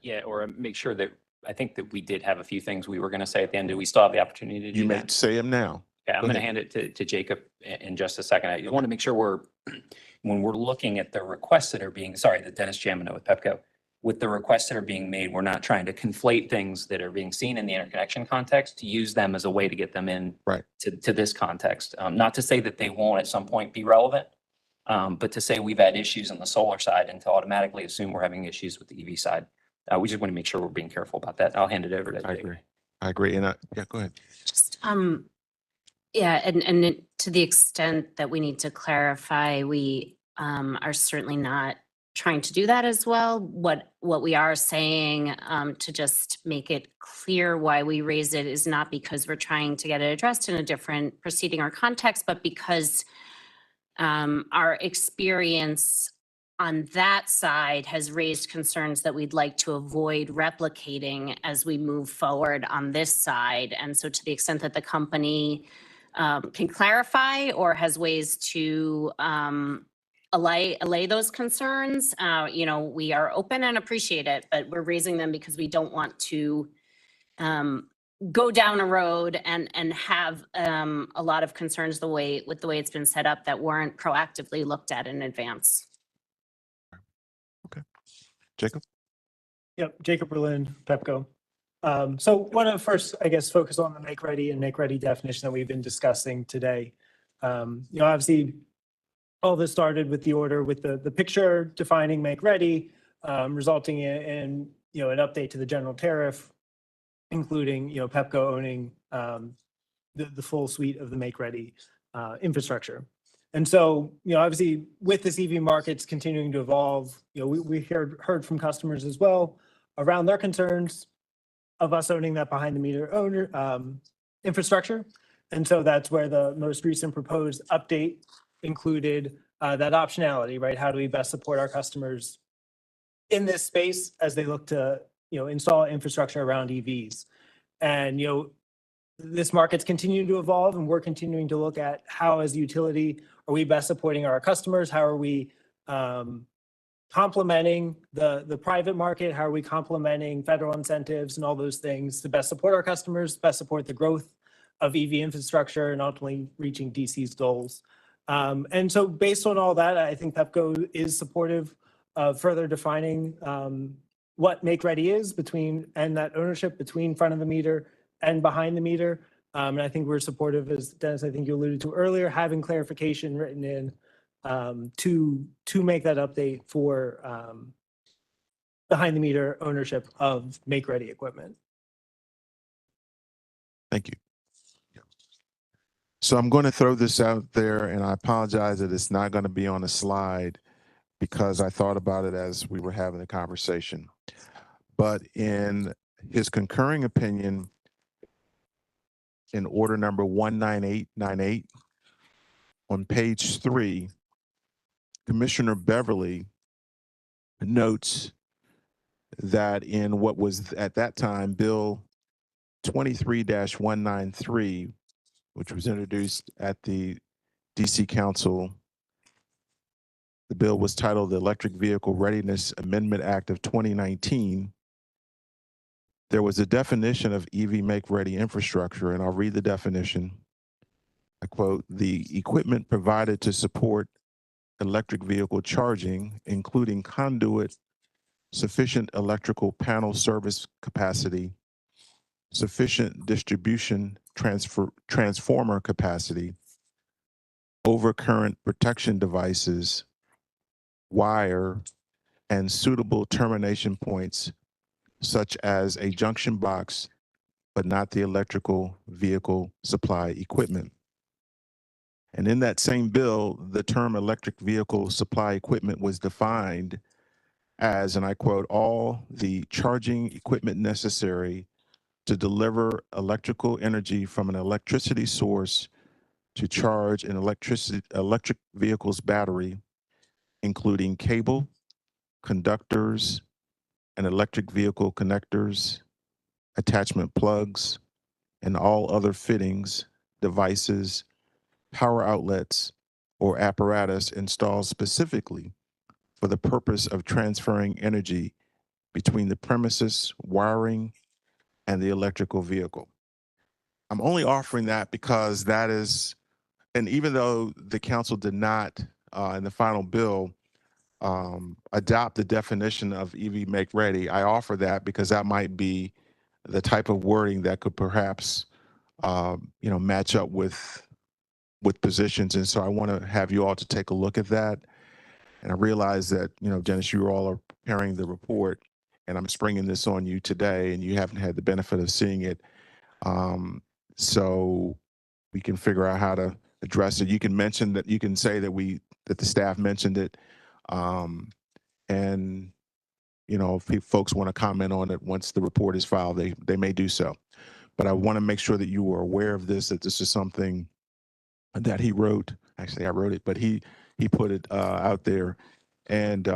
Yeah, or make sure that, I think that we did have a few things we were going to say at the end. Do we still have the opportunity to do You may that? say them now. Okay, I'm Go going to ahead. hand it to Jacob in just a second. I want to make sure when we're looking at the requests that are being, the Dennis Jamino with PEPCO, with the requests that are being made, we're not trying to conflate things that are being seen in the interconnection context to use them as a way to get them in Right. to this context. Not to say that they won't at some point be relevant, but to say we've had issues on the solar side and to automatically assume we're having issues with the EV side. We just want to make sure we're being careful about that. I'll hand it over to I Jacob. agree. I agree. And yeah, go ahead. Just, yeah, and to the extent that we need to clarify, we are certainly not trying to do that as well. What we are saying, to just make it clear why we raise it, is not because we're trying to get it addressed in a different proceeding or context, but because our experience on that side has raised concerns that we'd like to avoid replicating as we move forward on this side. And so to the extent that the company can clarify or has ways to allay those concerns, we are open and appreciate it, but we're raising them because we don't want to go down a road and have a lot of concerns with the way it's been set up that weren't proactively looked at in advance. Okay. Jacob? Yep, Jacob Berlin, PEPCO. So want to first, I guess, focus on the make ready and make ready definition that we've been discussing today. Obviously, all this started with the order with the picture defining make ready, resulting in an update to the general tariff, including PEPCO owning the full suite of the make ready infrastructure. And so, obviously, with this EV markets continuing to evolve, we heard from customers as well around their concerns of us owning that behind the meter infrastructure. And so that's where the most recent proposed update included that optionality, right? How do we best support our customers in this space as they look to, install infrastructure around EVs? And, this market's continuing to evolve, and we're continuing to look at how, as a utility, are we best supporting our customers? How are we complementing the private market? How are we complementing federal incentives and all those things to best support our customers, best support the growth of EV infrastructure, and ultimately reaching DC's goals? And so based on all that, I think PEPCO is supportive of further defining what make ready is and that ownership between front of the meter and behind the meter. And I think we're supportive, as Dennis, I think you alluded to earlier, having clarification written in to make that update for behind the meter ownership of make ready equipment. Thank you. So I'm going to throw this out there, and I apologize that it's not going to be on the slide because I thought about it as we were having the conversation. But in his concurring opinion, in order number 19898, on page 3, Commissioner Beverly notes that in what was at that time Bill 23-193, which was introduced at the DC Council, the bill was titled the Electric Vehicle Readiness Amendment Act of 2019. There was a definition of EV make-ready infrastructure, and I'll read the definition. I quote, "The equipment provided to support electric vehicle charging, including conduit, sufficient electrical panel service capacity, sufficient distribution transformer capacity, overcurrent protection devices, wire, and suitable termination points such as a junction box, but not the electrical vehicle supply equipment." And in that same bill, the term electric vehicle supply equipment was defined as, and I quote, "all the charging equipment necessary to deliver electrical energy from an electricity source to charge an electric vehicle's battery, including cable, conductors, and electric vehicle connectors, attachment plugs, and all other fittings, devices, power outlets, or apparatus installed specifically for the purpose of transferring energy between the premises, wiring, and the electrical vehicle." I'm only offering that because that is, and even though the council did not, in the final bill, adopt the definition of EV make ready, I offer that because that might be the type of wording that could perhaps, match up with positions. And so I want to have you all to take a look at that. And I realize that, Dennis, you all are preparing the report, and I'm springing this on you today, and you haven't had the benefit of seeing it. So we can figure out how to address it. You can mention that, you can say that the staff mentioned it. And, if folks want to comment on it once the report is filed, they may do so. But I want to make sure that you are aware of this, that this is something that he wrote. Actually, I wrote it, but he put it out there. And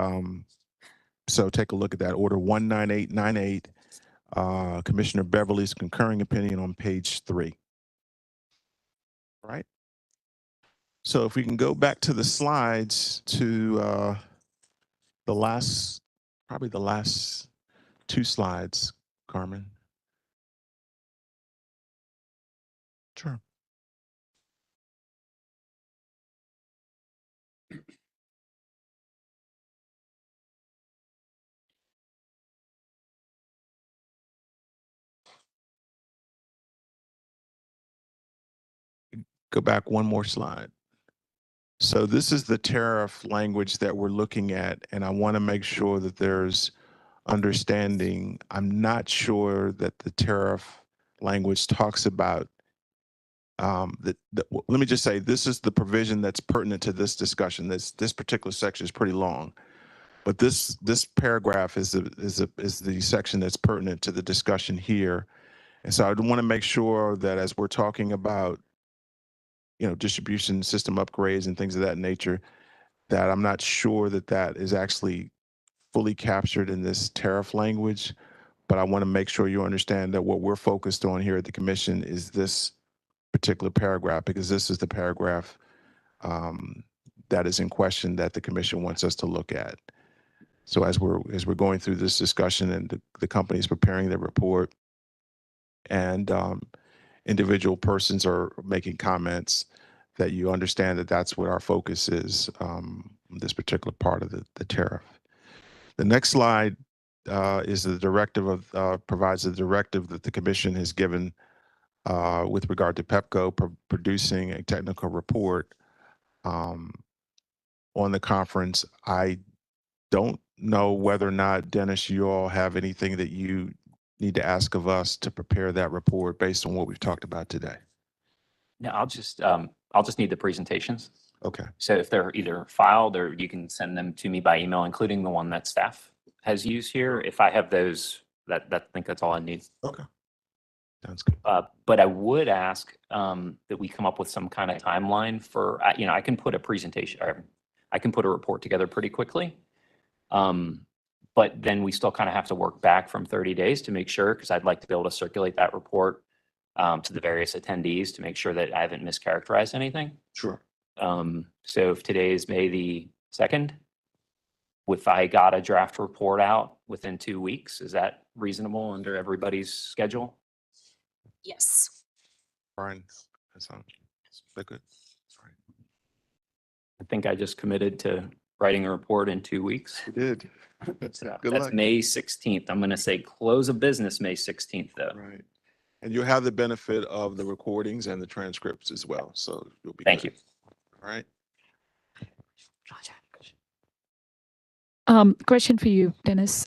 so take a look at that. Order 19898, Commissioner Beverly's concurring opinion on page 3. All right. So if we can go back to the slides to probably the last 2 slides, Carmen. Sure. Go back one more slide. So this is the tariff language that we're looking at, and I want to make sure that there's understanding. I'm not sure that the tariff language talks about let me just say, this is the provision that's pertinent to this discussion. This particular section is pretty long, but this paragraph is the section that's pertinent to the discussion here. And so I want to make sure that as we're talking about, distribution system upgrades and things of that nature, that I'm not sure that that is actually fully captured in this tariff language. But I want to make sure you understand that what we're focused on here at the commission is this particular paragraph, because this is the paragraph that is in question that the commission wants us to look at. So as we're going through this discussion, and the company is preparing their report, and individual persons are making comments, that you understand that that's what our focus is, this particular part of the tariff. The next slide is the directive provides the directive that the commission has given with regard to PEPCO producing a technical report on the conference. I don't know whether or not, Dennis, you all have anything that you need to ask of us to prepare that report based on what we've talked about today. No, I'll just need the presentations. Okay. So if they're either filed, or you can send them to me by email, including the one that staff has used here. If I have those, I think that's all I need. Okay. Sounds good. But I would ask that we come up with some kind of timeline for, I can put a presentation, or I can put a report together pretty quickly. But then we still kind of have to work back from 30 days to make sure, because I'd like to be able to circulate that report to the various attendees to make sure that I haven't mischaracterized anything. Sure. So if today is May the 2nd, if I got a draft report out within 2 weeks, is that reasonable under everybody's schedule? Yes. Brian, that's on. Is that good? Sorry. I think I just committed to writing a report in 2 weeks. You did. So Good that's luck. May 16th. I'm going to say close of business May 16th, though. Right. And you'll have the benefit of the recordings and the transcripts as well. So you'll be. Thank good. you. All right. Question for you, Dennis.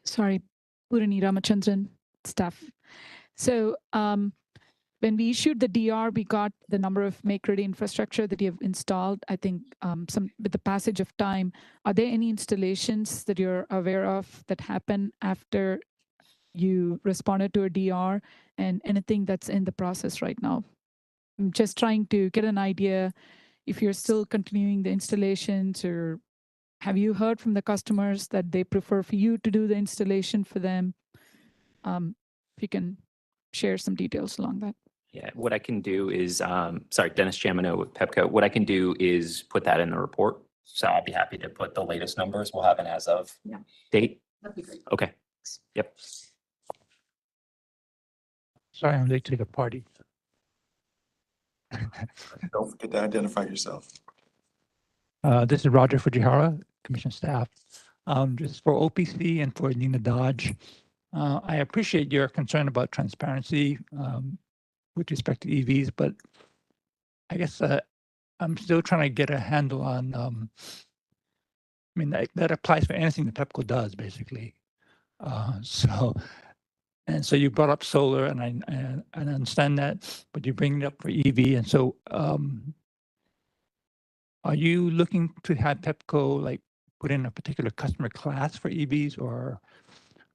Sorry, Purani Ramachandran, staff. So when we issued the DR, we got the number of make-ready infrastructure that you have installed. I think with the passage of time, are there any installations that you're aware of that happen after you responded to a DR, and anything that's in the process right now? I'm just trying to get an idea if you're still continuing the installations, or have you heard from the customers that they prefer for you to do the installation for them? If you can share some details along that. Yeah, what I can do is, sorry, Dennis Jamino with Pepco. What I can do is put that in the report. So I'll be happy to put the latest numbers. We'll have an as of date. That'd be great. Okay. Yep. Sorry, I'm late to the party. Don't forget to identify yourself. This is Roger Fujihara, Commission staff. Just for OPC and for Nina Dodge, I appreciate your concern about transparency with respect to EVs, but I guess I'm still trying to get a handle on, I mean, that applies for anything that Pepco does, basically. So you brought up solar, and I understand that, but you bring it up for EV, and so are you looking to have Pepco like put in a particular customer class for EVs, or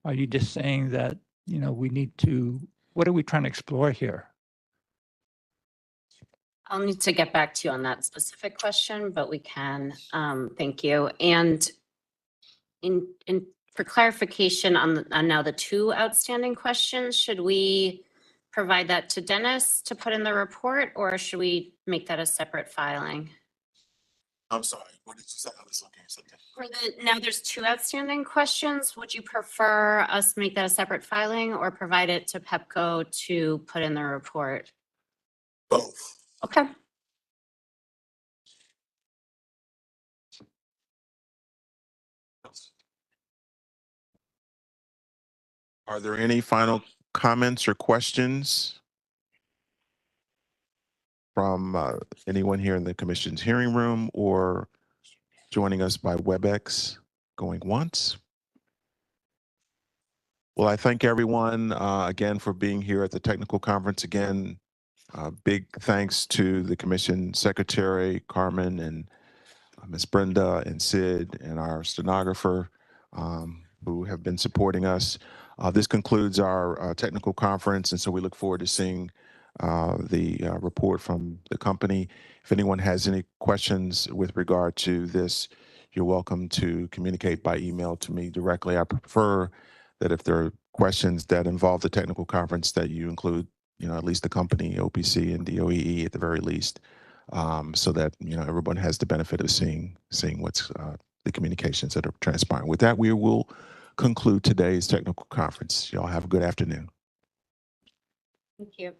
are you just saying that, you know, we need to, what are we trying to explore here? I'll need to get back to you on that specific question, but we can. Thank you. And for clarification on now the two outstanding questions, should we provide that to Dennis to put in the report, or should we make that a separate filing? I'm sorry. What did you say? I was looking at something. For now there's two outstanding questions. Would you prefer us make that a separate filing or provide it to Pepco to put in the report? Both. Okay. Are there any final comments or questions from anyone here in the commission's hearing room or joining us by WebEx? Going once? Well, I thank everyone again for being here at the technical conference. Again, big thanks to the commission secretary, Carmen, and Ms. Brenda and Sid and our stenographer who have been supporting us. This concludes our technical conference, and so we look forward to seeing the report from the company. If anyone has any questions with regard to this, you're welcome to communicate by email to me directly. I prefer that if there are questions that involve the technical conference, that you include, you know, at least the company, OPC and DOEE at the very least, so that, you know, everyone has the benefit of seeing what's the communications that are transpiring. With that, we will conclude today's technical conference. Y'all have a good afternoon. Thank you.